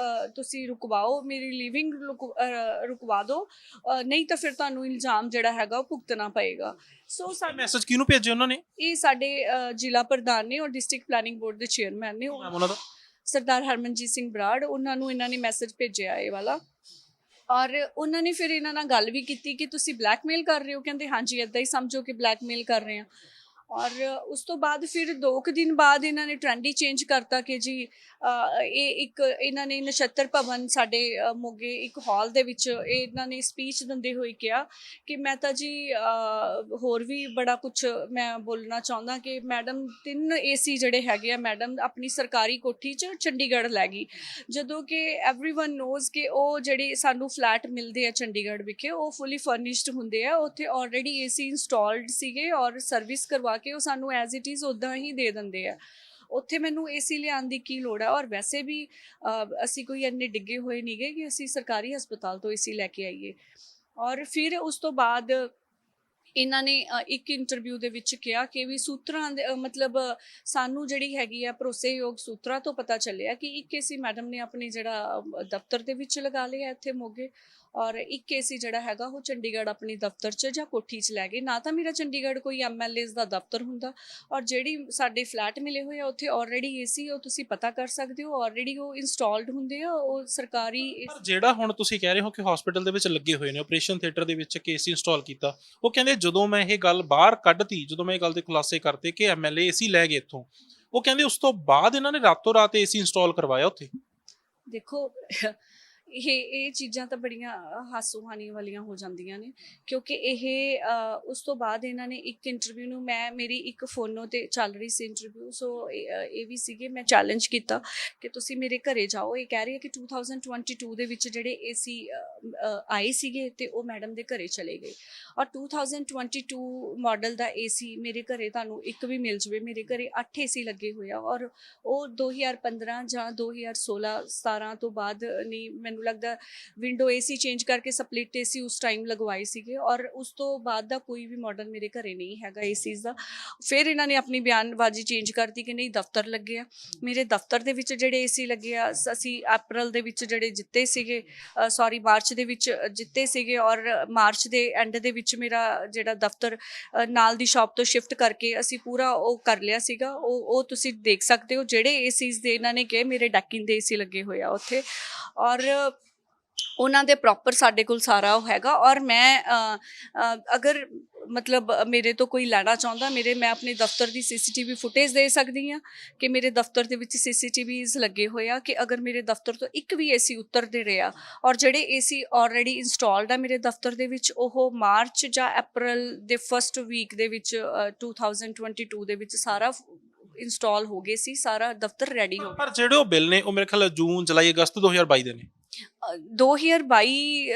ਤੁਸੀਂ ਰੁਕਵਾਓ, ਮੇਰੀ ਲੀਵਿੰਗ ਰੁਕਵਾ ਦਿਓ, ਨਹੀਂ ਤਾਂ ਫਿਰ ਤੁਹਾਨੂੰ ਇਲਜ਼ਾਮ ਜਿਹੜਾ ਹੈਗਾ ਉਹ ਭੁਗਤਣਾ ਪਏਗਾ। ਸੋ ਸਾਡੇ ਮੈਸੇਜ ਕਿਹਨੂੰ ਭੇਜੇ ਉਹਨਾਂ ਨੇ? ਇਹ ਸਾਡੇ ਜ਼ਿਲ੍ਹਾ ਪ੍ਰਧਾਨ ਨੇ ਔਰ ਡਿਸਟ੍ਰਿਕਟ ਪਲੈਨਿੰਗ ਬੋਰਡ ਦੇ ਚੇਅਰਮੈਨ ਨੇ, ਉਹਨਾਂ ਦਾ ਸਰਦਾਰ ਹਰਮਨਜੀਤ ਸਿੰਘ ਬਰਾੜ, ਉਹਨਾਂ ਨੂੰ ਇਹਨਾਂ ਨੇ ਮੈਸੇਜ ਭੇਜਿਆ ਇਹ ਵਾਲਾ। ਔਰ ਉਹਨਾਂ ਨੇ ਫਿਰ ਇਹਨਾਂ ਨਾਲ ਗੱਲ ਵੀ ਕੀਤੀ ਕਿ ਤੁਸੀਂ ਬਲੈਕਮੇਲ ਕਰ ਰਹੇ ਹੋ। ਕਹਿੰਦੇ ਹਾਂਜੀ, ਇੱਦਾਂ ਹੀ ਸਮਝੋ ਕਿ ਬਲੈਕਮੇਲ ਕਰ ਰਹੇ ਹਾਂ। ਔਰ ਉਸ ਤੋਂ ਬਾਅਦ ਫਿਰ 2 ਦਿਨ ਬਾਅਦ ਇਹਨਾਂ ਨੇ ਟ੍ਰੈਂਡ ਹੀ ਚੇਂਜ ਕਰਤਾ ਕਿ ਜੀ ਇਹਨਾਂ ਨੇ ਨਛੱਤਰ ਭਵਨ ਸਾਡੇ ਮੋਗੇ ਇੱਕ ਹਾਲ ਦੇ ਵਿੱਚ ਇਹਨਾਂ ਨੇ ਸਪੀਚ ਦਿੰਦੇ ਹੋਏ ਕਿਹਾ ਕਿ ਮੈਂ ਤਾਂ ਜੀ ਹੋਰ ਵੀ ਬੜਾ ਕੁਛ ਮੈਂ ਬੋਲਣਾ ਚਾਹੁੰਦਾ ਕਿ ਮੈਡਮ 3 AC ਜਿਹੜੇ ਹੈਗੇ ਆ ਮੈਡਮ ਆਪਣੀ ਸਰਕਾਰੀ ਕੋਠੀ 'ਚ ਚੰਡੀਗੜ੍ਹ ਲੈ ਗਈ, ਜਦੋਂ ਕਿ ਐਵਰੀਵਨ ਨੋਜ਼ ਕਿ ਉਹ ਜਿਹੜੇ ਸਾਨੂੰ ਫਲੈਟ ਮਿਲਦੇ ਆ ਚੰਡੀਗੜ੍ਹ ਵਿਖੇ ਉਹ ਫੁੱਲੀ ਫਰਨਿਸ਼ਡ ਹੁੰਦੇ ਆ, ਉੱਥੇ ਆਲਰੇਡੀ AC ਇੰਸਟਾਲਡ ਸੀਗੇ ਔਰ ਸਰਵਿਸ ਕਰਵਾ ਕਿ ਉਹ ਸਾਨੂੰ ਐਜ਼ ਇਟ ਇਜ਼ ਉੱਦਾਂ ਹੀ ਦੇ ਦਿੰਦੇ ਆ। ਉੱਥੇ ਮੈਨੂੰ AC ਲਿਆਉਣ ਦੀ ਕੀ ਲੋੜ ਹੈ? ਔਰ ਵੈਸੇ ਵੀ ਅਸੀਂ ਕੋਈ ਇੰਨੇ ਡਿੱਗੇ ਹੋਏ ਨਹੀਂ ਗਏ ਕਿ ਅਸੀਂ ਸਰਕਾਰੀ ਹਸਪਤਾਲ ਤੋਂ AC ਲੈ ਕੇ ਆਈਏ। ਔਰ ਫਿਰ ਉਸ ਤੋਂ ਬਾਅਦ ਇਹਨਾਂ ਨੇ ਇੱਕ ਇੰਟਰਵਿਊ ਦੇ ਵਿੱਚ ਕਿਹਾ ਕਿ ਵੀ ਸੂਤਰਾਂ ਦੇ ਮਤਲਬ ਸਾਨੂੰ ਜਿਹੜੀ ਹੈਗੀ ਆ ਭਰੋਸੇਯੋਗ ਸੂਤਰਾਂ ਤੋਂ ਪਤਾ ਚੱਲਿਆ ਕਿ ਇੱਕ ਏਸੀ ਮੈਡਮ ਨੇ ਆਪਣੀ ਜਿਹੜਾ ਦਫ਼ਤਰ ਦੇ ਵਿੱਚ ਲਗਾ ਲਿਆ ਇੱਥੇ ਮੋਗੇ, ਔਰ ਇੱਕ ਏਸੀ ਜਿਹੜਾ ਹੈਗਾ ਉਹ ਚੰਡੀਗੜ੍ਹ ਆਪਣੀ ਦਫ਼ਤਰ 'ਚ ਜਾਂ ਕੋਠੀ 'ਚ ਲੈ ਗਏ। ਨਾ ਤਾਂ ਮੇਰਾ ਚੰਡੀਗੜ੍ਹ ਕੋਈ MLAs ਦਾ ਦਫ਼ਤਰ ਹੁੰਦਾ, ਔਰ ਜਿਹੜੀ ਸਾਡੇ ਫਲੈਟ ਮਿਲੇ ਹੋਏ ਆ ਉੱਥੇ ਆਲਰੇਡੀ ਏਸੀ ਉਹ ਤੁਸੀਂ ਪਤਾ ਕਰ ਸਕਦੇ ਹੋ, ਆਲਰੇਡੀ ਉਹ ਇੰਸਟਾਲਡ ਹੁੰਦੇ ਆ, ਉਹ ਸਰਕਾਰੀ। ਪਰ ਜਿਹੜਾ ਹੁਣ ਤੁਸੀਂ ਕਹਿ ਰਹੇ ਹੋ ਕਿ ਹਸਪੀਟਲ ਦੇ ਵਿੱਚ ਲੱਗੇ ਹੋਏ ਨੇ, ਆਪਰੇਸ਼ਨ ਥੀਏਟਰ ਦੇ ਵਿੱਚ ਏਸੀ ਇੰਸਟਾਲ ਕੀਤਾ, ਉਹ ਕਹਿੰਦੇ ਜਦੋਂ ਮੈਂ ਇਹ ਗੱਲ ਬਾਹਰ ਕੱਢਤੀ, ਜਦੋਂ ਮੈਂ ਇਹ ਗੱਲ ਦੇ ਖੁਲਾਸੇ ਕਰਤੇ ਕਿ MLA ਏਸੀ ਲੈ ਗਏ ਇੱਥੋਂ, ਉਹ ਕਹਿੰਦੇ ਉਸ ਤੋਂ ਬਾਅਦ ਇਹਨਾਂ ਨੇ ਰਾਤੋਂ ਰਾਤ ਏਸੀ ਇੰਸਟਾਲ ਕਰਵਾਇਆ ਉੱਥੇ। ਦੇਖੋ ਇਹ ਚੀਜ਼ਾਂ ਤਾਂ ਬੜੀਆਂ ਹਾਸੋਹਾਨੀ ਵਾਲੀਆਂ ਹੋ ਜਾਂਦੀਆਂ ਨੇ, ਕਿਉਂਕਿ ਉਸ ਤੋਂ ਬਾਅਦ ਇਹਨਾਂ ਨੇ ਇੱਕ ਇੰਟਰਵਿਊ ਨੂੰ ਮੇਰੀ ਇੱਕ ਫੋਨੋ ਤੇ ਚੱਲ ਰਹੀ ਸੀ ਇੰਟਰਵਿਊ, ਸੋ ਇਹ ਵੀ ਸੀਗੇ, ਮੈਂ ਚੈਲੰਜ ਕੀਤਾ ਕਿ ਤੁਸੀਂ ਮੇਰੇ ਘਰੇ ਜਾਓ। ਇਹ ਕਹਿ ਰਹੀ ਹੈ ਕਿ 2022 ਦੇ ਵਿੱਚ ਜਿਹੜੇ ਏਸੀ ਆਏ ਸੀਗੇ ਤੇ ਉਹ ਮੈਡਮ ਦੇ ਘਰੇ ਚਲੇ ਗਏ, ਔਰ 2022 ਮਾਡਲ ਦਾ ਏਸੀ ਮੇਰੇ ਘਰੇ ਤੁਹਾਨੂੰ ਇੱਕ ਵੀ ਮਿਲ ਜਾਵੇ। ਮੇਰੇ ਘਰੇ 8 ਏਸੀ ਲੱਗੇ ਹੋਏ ਆ, ਔਰ ਉਹ 2015 ਜਾਂ 2016-17 ਤੋਂ ਬਾਅਦ ਨਹੀਂ, ਮੈਨੂੰ ਲੱਗਦਾ ਵਿੰਡੋ ਏਸੀ ਚੇਂਜ ਕਰਕੇ ਸਪਲਿਟ ਏਸੀ ਉਸ ਟਾਈਮ ਲਗਵਾਏ ਸੀਗੇ, ਔਰ ਉਸ ਤੋਂ ਬਾਅਦ ਦਾ ਕੋਈ ਵੀ ਮਾਡਲ ਮੇਰੇ ਘਰੇ ਨਹੀਂ ਹੈਗਾ ਏਸੀਜ਼ ਦਾ। ਫਿਰ ਇਹਨਾਂ ਨੇ ਆਪਣੀ ਬਿਆਨਬਾਜ਼ੀ ਚੇਂਜ ਕਰਤੀ ਕਿ ਨਹੀਂ ਦਫ਼ਤਰ ਲੱਗੇ ਆ। ਮੇਰੇ ਦਫ਼ਤਰ ਦੇ ਵਿੱਚ ਜਿਹੜੇ ਏਸੀ ਲੱਗੇ ਆ, ਅਸੀਂ ਅਪ੍ਰੈਲ ਦੇ ਵਿੱਚ ਜਿਹੜੇ ਜਿੱਤੇ ਸੀਗੇ, ਮਾਰਚ ਦੇ ਵਿੱਚ ਜਿੱਤੇ ਸੀਗੇ, ਔਰ ਮਾਰਚ ਦੇ ਐਂਡ ਦੇ ਵਿੱਚ ਮੇਰਾ ਜਿਹੜਾ ਦਫ਼ਤਰ ਨਾਲ ਦੀ ਸ਼ਾਪ ਤੋਂ ਸ਼ਿਫਟ ਕਰਕੇ ਅਸੀਂ ਪੂਰਾ ਉਹ ਕਰ ਲਿਆ ਸੀਗਾ। ਉਹ ਤੁਸੀਂ ਦੇਖ ਸਕਦੇ ਹੋ ਜਿਹੜੇ ਏਸੀਜ਼ ਦੇ ਇਹਨਾਂ ਨੇ ਕਿਹਾ ਮੇਰੇ ਡੈਕਿੰਗ ਦੇ ਏਸੀ ਲੱਗੇ ਹੋਏ ਆ ਉੱਥੇ, ਔਰ ਉਹਨਾਂ ਦੇ ਪ੍ਰੋਪਰ ਸਾਡੇ ਕੋਲ ਸਾਰਾ ਉਹ ਹੈਗਾ। ਔਰ ਮੈਂ ਅਗਰ ਮਤਲਬ ਮੇਰੇ ਤੋਂ ਕੋਈ ਲੈਣਾ ਚਾਹੁੰਦਾ, ਮੈਂ ਆਪਣੇ ਦਫ਼ਤਰ ਦੀ CCTV ਫੁਟੇਜ ਦੇ ਸਕਦੀ ਹਾਂ ਕਿ ਮੇਰੇ ਦਫ਼ਤਰ ਦੇ ਵਿੱਚ CCTVs ਲੱਗੇ ਹੋਏ ਆ, ਕਿ ਅਗਰ ਮੇਰੇ ਦਫ਼ਤਰ ਤੋਂ ਇੱਕ ਵੀ ਏਸੀ ਉਤਰਦੇ ਰਿਹਾ, ਔਰ ਜਿਹੜੇ ਏਸੀ ਆਲਰੇਡੀ ਇੰਸਟਾਲਡ ਆ ਮੇਰੇ ਦਫ਼ਤਰ ਦੇ ਵਿੱਚ, ਉਹ ਮਾਰਚ ਜਾਂ ਅਪ੍ਰੈਲ ਦੇ ਫਸਟ ਵੀਕ ਦੇ ਵਿੱਚ 2022 ਦੇ ਵਿੱਚ ਸਾਰਾ ਇੰਸਟਾਲ ਹੋ ਗਏ ਸੀ, ਸਾਰਾ ਦਫ਼ਤਰ ਰੈਡੀ ਹੋ ਗਿਆ। ਪਰ ਜਿਹੜੇ ਉਹ ਬਿੱਲ ਨੇ ਉਹ ਮੇਰੇ ਖਿਆਲ ਜੂਨ ਜੁਲਾਈ ਅਗਸਤ 2022 ਦੇ ਨੇ। 2022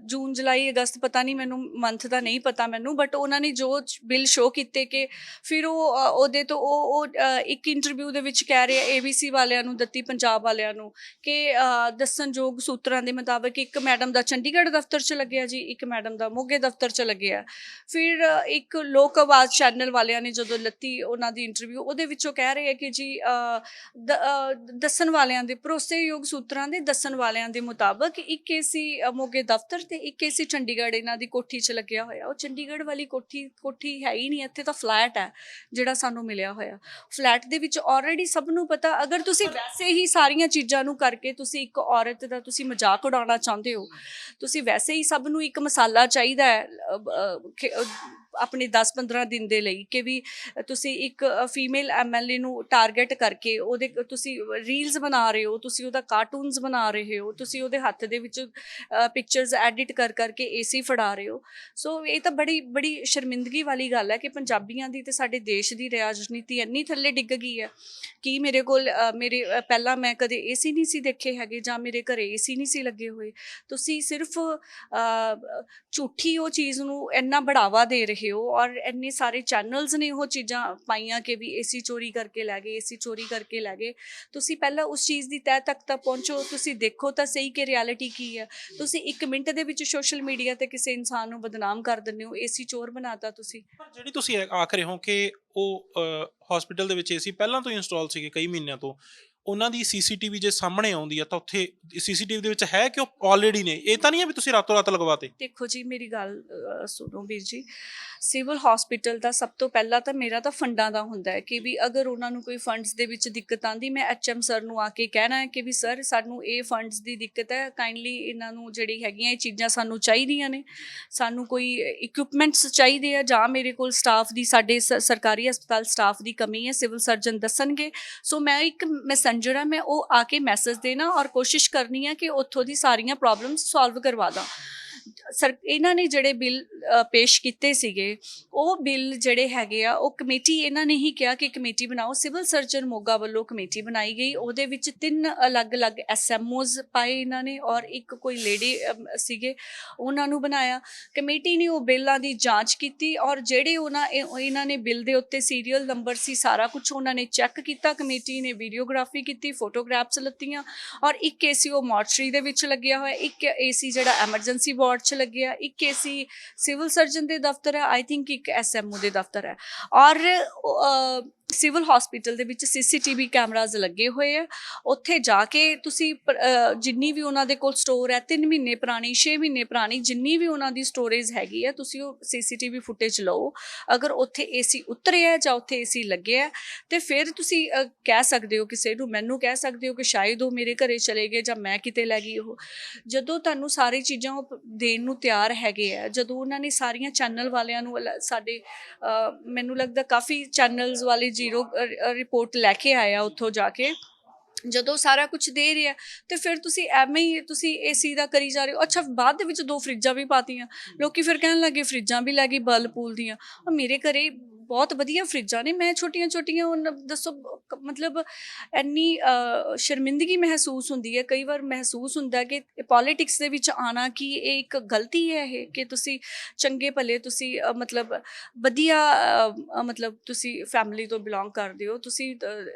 ਜੂਨ ਜੁਲਾਈ ਅਗਸਤ ਪਤਾ ਨਹੀਂ, ਮੈਨੂੰ ਮੰਥ ਦਾ ਨਹੀਂ ਪਤਾ ਮੈਨੂੰ, ਬਟ ਉਹਨਾਂ ਨੇ ਜੋ ਬਿੱਲ ਸ਼ੋਅ ਕੀਤੇ ਕਿ ਫਿਰ ਉਹਦੇ ਤੋਂ ਉਹ ਇੱਕ ਇੰਟਰਵਿਊ ਦੇ ਵਿੱਚ ਕਹਿ ਰਹੇ ABC ਵਾਲਿਆਂ ਨੂੰ, ਦਿੱਤੀ ਪੰਜਾਬ ਵਾਲਿਆਂ ਨੂੰ, ਕਿ ਦੱਸਣਯੋਗ ਸੂਤਰਾਂ ਦੇ ਮੁਤਾਬਕ ਇੱਕ ਮੈਡਮ ਦਾ ਚੰਡੀਗੜ੍ਹ ਦਫ਼ਤਰ 'ਚ ਲੱਗਿਆ ਜੀ, ਇੱਕ ਮੈਡਮ ਦਾ ਮੋਗੇ ਦਫ਼ਤਰ 'ਚ ਲੱਗਿਆ। ਫਿਰ ਇੱਕ ਲੋਕ ਆਵਾਜ਼ ਚੈਨਲ ਵਾਲਿਆਂ ਨੇ ਜਦੋਂ ਲੱਤੀ ਉਹਨਾਂ ਦੀ ਇੰਟਰਵਿਊ, ਉਹਦੇ ਵਿੱਚੋਂ ਕਹਿ ਰਹੇ ਆ ਕਿ ਜੀ ਦੱਸਣ ਵਾਲਿਆਂ ਦੇ, ਭਰੋਸੇਯੋਗ ਸੂਤਰਾਂ ਦੇ ਦੱਸਣ ਵਾਲਿਆਂ ਦੇ ਮੁਤਾਬਕ ਇੱਕ ਏਸੀ ਮੋਗੇ ਦਫ਼ਤਰ ਤੇ ਇੱਕ ਏਸੀ ਚੰਡੀਗੜ੍ਹ ਇਹਨਾਂ ਦੀ ਕੋਠੀ 'ਚ ਲੱਗਿਆ ਹੋਇਆ। ਉਹ ਚੰਡੀਗੜ੍ਹ ਵਾਲੀ ਕੋਠੀ ਹੈ ਹੀ ਨਹੀਂ, ਇੱਥੇ ਤਾਂ ਫਲੈਟ ਹੈ ਜਿਹੜਾ ਸਾਨੂੰ ਮਿਲਿਆ ਹੋਇਆ। ਫਲੈਟ ਦੇ ਵਿੱਚ ਆਲਰੇਡੀ ਸਭ ਨੂੰ ਪਤਾ, ਅਗਰ ਤੁਸੀਂ ਵੈਸੇ ਹੀ ਸਾਰੀਆਂ ਚੀਜ਼ਾਂ ਨੂੰ ਕਰਕੇ ਤੁਸੀਂ ਇੱਕ ਔਰਤ ਦਾ ਤੁਸੀਂ ਮਜ਼ਾਕ ਉਡਾਉਣਾ ਚਾਹੁੰਦੇ ਹੋ, ਤੁਸੀਂ ਵੈਸੇ ਹੀ ਸਭ ਨੂੰ ਇੱਕ ਮਸਾਲਾ ਚਾਹੀਦਾ ਹੈ ਆਪਣੇ 10-15 ਦਿਨ ਦੇ ਲਈ, ਕਿ ਵੀ ਤੁਸੀਂ ਇੱਕ ਫੀਮੇਲ MLA ਨੂੰ ਟਾਰਗੇਟ ਕਰਕੇ ਉਹਦੇ ਤੁਸੀਂ ਰੀਲਸ ਬਣਾ ਰਹੇ ਹੋ, ਤੁਸੀਂ ਉਹਦਾ ਕਾਰਟੂਨਸ ਬਣਾ ਰਹੇ ਹੋ, ਤੁਸੀਂ ਉਹਦੇ ਹੱਥ ਦੇ ਵਿੱਚ ਪਿਕਚਰਸ ਐਡਿਟ ਕਰਕੇ ਏਸੀ ਫੜਾ ਰਹੇ ਹੋ। ਸੋ ਇਹ ਤਾਂ ਬੜੀ ਸ਼ਰਮਿੰਦਗੀ ਵਾਲੀ ਗੱਲ ਹੈ ਕਿ ਪੰਜਾਬੀਆਂ ਦੀ ਤੇ ਸਾਡੇ ਦੇਸ਼ ਦੀ ਰਾਜਨੀਤੀ ਇੰਨੀ ਥੱਲੇ ਡਿੱਗ ਗਈ ਹੈ ਕਿ ਮੇਰੇ ਕੋਲ ਪਹਿਲਾਂ ਮੈਂ ਕਦੇ ਏਸੀ ਨਹੀਂ ਸੀ ਦੇਖੇ ਹੈਗੇ, ਜਾਂ ਮੇਰੇ ਘਰੇ ਏਸੀ ਨਹੀਂ ਸੀ ਲੱਗੇ ਹੋਏ। ਤੁਸੀਂ ਸਿਰਫ ਝੂਠੀ ਉਹ ਚੀਜ਼ ਨੂੰ ਇੰਨਾ ਬੜਾਵਾ ਦੇ ਰਹੇ ਹੋ, ਔਰ ਇੰਨੇ ਸਾਰੇ ਚੈਨਲਸ ਨੇ ਉਹ ਚੀਜ਼ਾਂ ਪਾਈਆਂ ਕਿ ਵੀ ਏਸੀ ਚੋਰੀ ਕਰਕੇ ਲੈ ਗਏ, ਏਸੀ ਚੋਰੀ ਕਰਕੇ ਲੈ ਗਏ। ਤੁਸੀਂ ਪਹਿਲਾਂ ਉਸ ਚੀਜ਼ ਦੀ ਤਹਿ ਤੱਕ ਤਾਂ ਪਹੁੰਚੋ, ਤੁਸੀਂ ਦੇਖੋ ਤਾਂ ਸਹੀ ਕਿ ਰਿਐਲਿਟੀ ਕੀ ਹੈ। ਤੁਸੀਂ 1 ਮਿੰਟ ਦੇ ਵਿੱਚ ਸੋਸ਼ਲ ਮੀਡੀਆ ਤੇ ਕਿਸੇ ਇਨਸਾਨ ਨੂੰ ਬਦਨਾਮ ਕਰ ਦਿੰਦੇ ਹੋ, ਏਸੀ ਚੋਰ ਬਣਾਤਾ ਤੁਸੀਂ। ਪਰ ਜਿਹੜੀ ਤੁਸੀਂ ਆਖ ਰਹੇ ਹੋ ਕਿ ਉਹ ਹਸਪੀਟਲ ਦੇ ਵਿੱਚ ਏਸੀ ਪਹਿਲਾਂ ਤੋਂ ਇੰਸਟਾਲ ਸੀਗੇ ਕਈ ਮਹੀਨਿਆਂ ਤੋਂ, ਉਹਨਾਂ ਦੀ CCTV ਜੇ ਸਾਹਮਣੇ ਆਉਂਦੀ ਆ ਤਾਂ ਉੱਥੇ CCTV ਦੇ ਵਿੱਚ ਹੈ ਕਿ ਉਹ ਆਲਰੇਡੀ ਨੇ? ਇਹ ਤਾਂ ਨਹੀਂ ਹੈ ਵੀ ਤੁਸੀਂ ਰਾਤੋਂ ਰਾਤ ਲਗਵਾਤੇ। ਦੇਖੋ ਜੀ ਮੇਰੀ ਗੱਲ ਸੁਣੋ ਵੀਰ ਜੀ, ਸਿਵਲ ਹਸਪੀਟਲ ਦਾ ਸਭ ਤੋਂ ਪਹਿਲਾਂ ਤਾਂ ਮੇਰਾ ਤਾਂ ਫੰਡਾਂ ਦਾ ਹੁੰਦਾ ਹੈ ਕਿ ਵੀ ਅਗਰ ਉਹਨਾਂ ਨੂੰ ਕੋਈ ਫੰਡਸ ਦੇ ਵਿੱਚ ਦਿੱਕਤ ਆਉਂਦੀ, ਮੈਂ HM ਸਰ ਨੂੰ ਆ ਕੇ ਕਹਿਣਾ ਹੈ ਕਿ ਵੀ ਸਰ ਸਾਨੂੰ ਇਹ ਫੰਡਸ ਦੀ ਦਿੱਕਤ ਹੈ, ਕਾਈਂਡਲੀ ਇਹਨਾਂ ਨੂੰ ਜਿਹੜੀ ਹੈਗੀਆਂ ਇਹ ਚੀਜ਼ਾਂ ਸਾਨੂੰ ਚਾਹੀਦੀਆਂ ਨੇ, ਸਾਨੂੰ ਕੋਈ ਇਕਵਿਪਮੈਂਟਸ ਚਾਹੀਦੇ ਆ, ਜਾਂ ਮੇਰੇ ਕੋਲ ਸਟਾਫ ਦੀ, ਸਾਡੇ ਸਰਕਾਰੀ ਹਸਪਤਾਲ ਸਟਾਫ ਦੀ ਕਮੀ ਹੈ, ਸਿਵਲ ਸਰਜਨ ਦੱਸਣਗੇ। ਸੋ ਮੈਂ ਇੱਕ ਮੈਸੇਂਜਰ ਹਾਂ, ਮੈਂ ਉਹ ਆ ਕੇ ਮੈਸੇਜ ਦੇਣਾ ਔਰ ਕੋਸ਼ਿਸ਼ ਕਰਨੀ ਹੈ ਕਿ ਉੱਥੋਂ ਦੀ ਸਾਰੀਆਂ ਪ੍ਰੋਬਲਮਸ ਸੋਲਵ ਕਰਵਾ ਦਾਂ। ਇਹਨਾਂ ਨੇ ਜਿਹੜੇ ਬਿੱਲ ਪੇਸ਼ ਕੀਤੇ ਸੀਗੇ, ਉਹ ਬਿੱਲ ਜਿਹੜੇ ਹੈਗੇ ਆ, ਉਹ ਕਮੇਟੀ, ਇਹਨਾਂ ਨੇ ਹੀ ਕਿਹਾ ਕਿ ਕਮੇਟੀ ਬਣਾਓ। ਸਿਵਲ ਸਰਜਨ ਮੋਗਾ ਵੱਲੋਂ ਕਮੇਟੀ ਬਣਾਈ ਗਈ, ਉਹਦੇ ਵਿੱਚ 3 ਅਲੱਗ-ਅਲੱਗ SMOs ਪਾਏ ਇਹਨਾਂ ਨੇ, ਔਰ ਇੱਕ ਕੋਈ ਲੇਡੀ ਸੀਗੇ, ਉਹਨਾਂ ਨੂੰ ਬਣਾਇਆ। ਕਮੇਟੀ ਨੇ ਉਹ ਬਿੱਲਾਂ ਦੀ ਜਾਂਚ ਕੀਤੀ, ਔਰ ਜਿਹੜੇ ਇਹਨਾਂ ਨੇ ਬਿੱਲ ਦੇ ਉੱਤੇ ਸੀਰੀਅਲ ਨੰਬਰ ਸੀ, ਸਾਰਾ ਕੁਝ ਉਹਨਾਂ ਨੇ ਚੈੱਕ ਕੀਤਾ। ਕਮੇਟੀ ਨੇ ਵੀਡੀਓਗ੍ਰਾਫੀ ਕੀਤੀ, ਫੋਟੋਗ੍ਰਾਫਸ ਲੱਤੀਆਂ, ਔਰ ਇੱਕ ਏਸੀ ਉਹ ਮੋਰਚਰੀ ਦੇ ਵਿੱਚ ਲੱਗਿਆ ਹੋਇਆ, ਇੱਕ ਏਸੀ ਜਿਹੜਾ ਐਮਰਜੈਂਸੀ ਵਾਰਡ 'ਚ ਲੱਗੇ ਆ, ਇੱਕ ਏਸੀ ਸਿਵਲ ਸਰਜਨ ਦੇ ਦਫ਼ਤਰ ਹੈ, ਆਈ ਥਿੰਕ ਇੱਕ ਐਸਐਮਓ ਦੇ ਦਫ਼ਤਰ ਹੈ। ਔਰ ਸਿਵਲ ਹਸਪੀਟਲ ਦੇ ਵਿੱਚ ਸੀਸੀਟੀਵੀ ਕੈਮਰਾਜ਼ ਲੱਗੇ ਹੋਏ ਆ। ਉੱਥੇ ਜਾ ਕੇ ਤੁਸੀਂ ਜਿੰਨੀ ਵੀ ਉਹਨਾਂ ਦੇ ਕੋਲ ਸਟੋਰ ਹੈ, 3 ਮਹੀਨੇ ਪੁਰਾਣੀ, 6 ਮਹੀਨੇ ਪੁਰਾਣੀ, ਜਿੰਨੀ ਵੀ ਉਹਨਾਂ ਦੀ ਸਟੋਰੇਜ ਹੈਗੀ ਹੈ, ਤੁਸੀਂ ਉਹ ਸੀਸੀਟੀਵੀ ਫੁਟੇਜ ਲਓ। ਅਗਰ ਉੱਥੇ ਏਸੀ ਉਤਰਿਆ ਜਾਂ ਉੱਥੇ ਏਸੀ ਲੱਗਿਆ ਤੇ ਫਿਰ ਤੁਸੀਂ ਕਹਿ ਸਕਦੇ ਹੋ ਕਿਸੇ ਨੂੰ, ਮੈਨੂੰ ਕਹਿ ਸਕਦੇ ਹੋ ਕਿ ਸ਼ਾਇਦ ਉਹ ਮੇਰੇ ਘਰੇ ਚਲੇ ਗਏ ਜਾਂ ਮੈਂ ਕਿਤੇ ਲੈ ਗਈ। ਉਹ ਜਦੋਂ ਤੁਹਾਨੂੰ ਸਾਰੀ ਚੀਜ਼ਾਂ ਉਹ ਦੇਣ ਨੂੰ ਤਿਆਰ ਹੈਗੇ ਆ, ਜਦੋਂ ਉਹਨਾਂ ਨੇ ਸਾਰੀਆਂ ਚੈਨਲ ਵਾਲਿਆਂ ਨੂੰ ਸਾਡੇ ਮੈਨੂੰ ਲੱਗਦਾ ਕਾਫੀ ਚੈਨਲਸ ਵਾਲੇ ਜ਼ੀਰੋ ਰਿਪੋਰਟ ਲੈ ਕੇ ਆਇਆ ਉੱਥੋਂ ਜਾ ਕੇ, ਜਦੋਂ ਸਾਰਾ ਕੁਝ ਦੇ ਰਿਹਾ ਤੇ ਫਿਰ ਤੁਸੀਂ ਐਵੇਂ ਹੀ ਤੁਸੀਂ ਏਸੀ ਦਾ ਕਰੀ ਜਾ ਰਹੇ ਹੋ। ਅੱਛਾ, ਬਾਅਦ ਦੇ ਵਿੱਚ 2 ਫਰਿੱਜਾਂ ਵੀ ਪਾਤੀਆਂ। ਲੋਕੀ ਫਿਰ ਕਹਿਣ ਲੱਗੇ ਫਰਿੱਜਾਂ ਵੀ ਲੈ ਗਈ ਵਰਲਪੂਲ ਦੀਆਂ। ਮੇਰੇ ਘਰੇ ਬਹੁਤ ਵਧੀਆ ਫਰਿੱਜਾਂ ਨੇ, ਮੈਂ ਛੋਟੀਆਂ ਛੋਟੀਆਂ ਦੱਸੋ ਮਤਲਬ ਇੰਨੀ ਸ਼ਰਮਿੰਦਗੀ ਮਹਿਸੂਸ ਹੁੰਦੀ ਹੈ ਕਈ ਵਾਰ। ਮਹਿਸੂਸ ਹੁੰਦਾ ਕਿ ਪੋਲੀਟਿਕਸ ਦੇ ਵਿੱਚ ਆਉਣਾ ਕਿ ਇਹ ਇੱਕ ਗਲਤੀ ਹੈ, ਇਹ ਕਿ ਤੁਸੀਂ ਚੰਗੇ ਭਲੇ ਤੁਸੀਂ ਮਤਲਬ ਵਧੀਆ ਮਤਲਬ ਤੁਸੀਂ ਫੈਮਿਲੀ ਤੋਂ ਬਿਲੋਂਗ ਕਰਦੇ ਹੋ, ਤੁਸੀਂ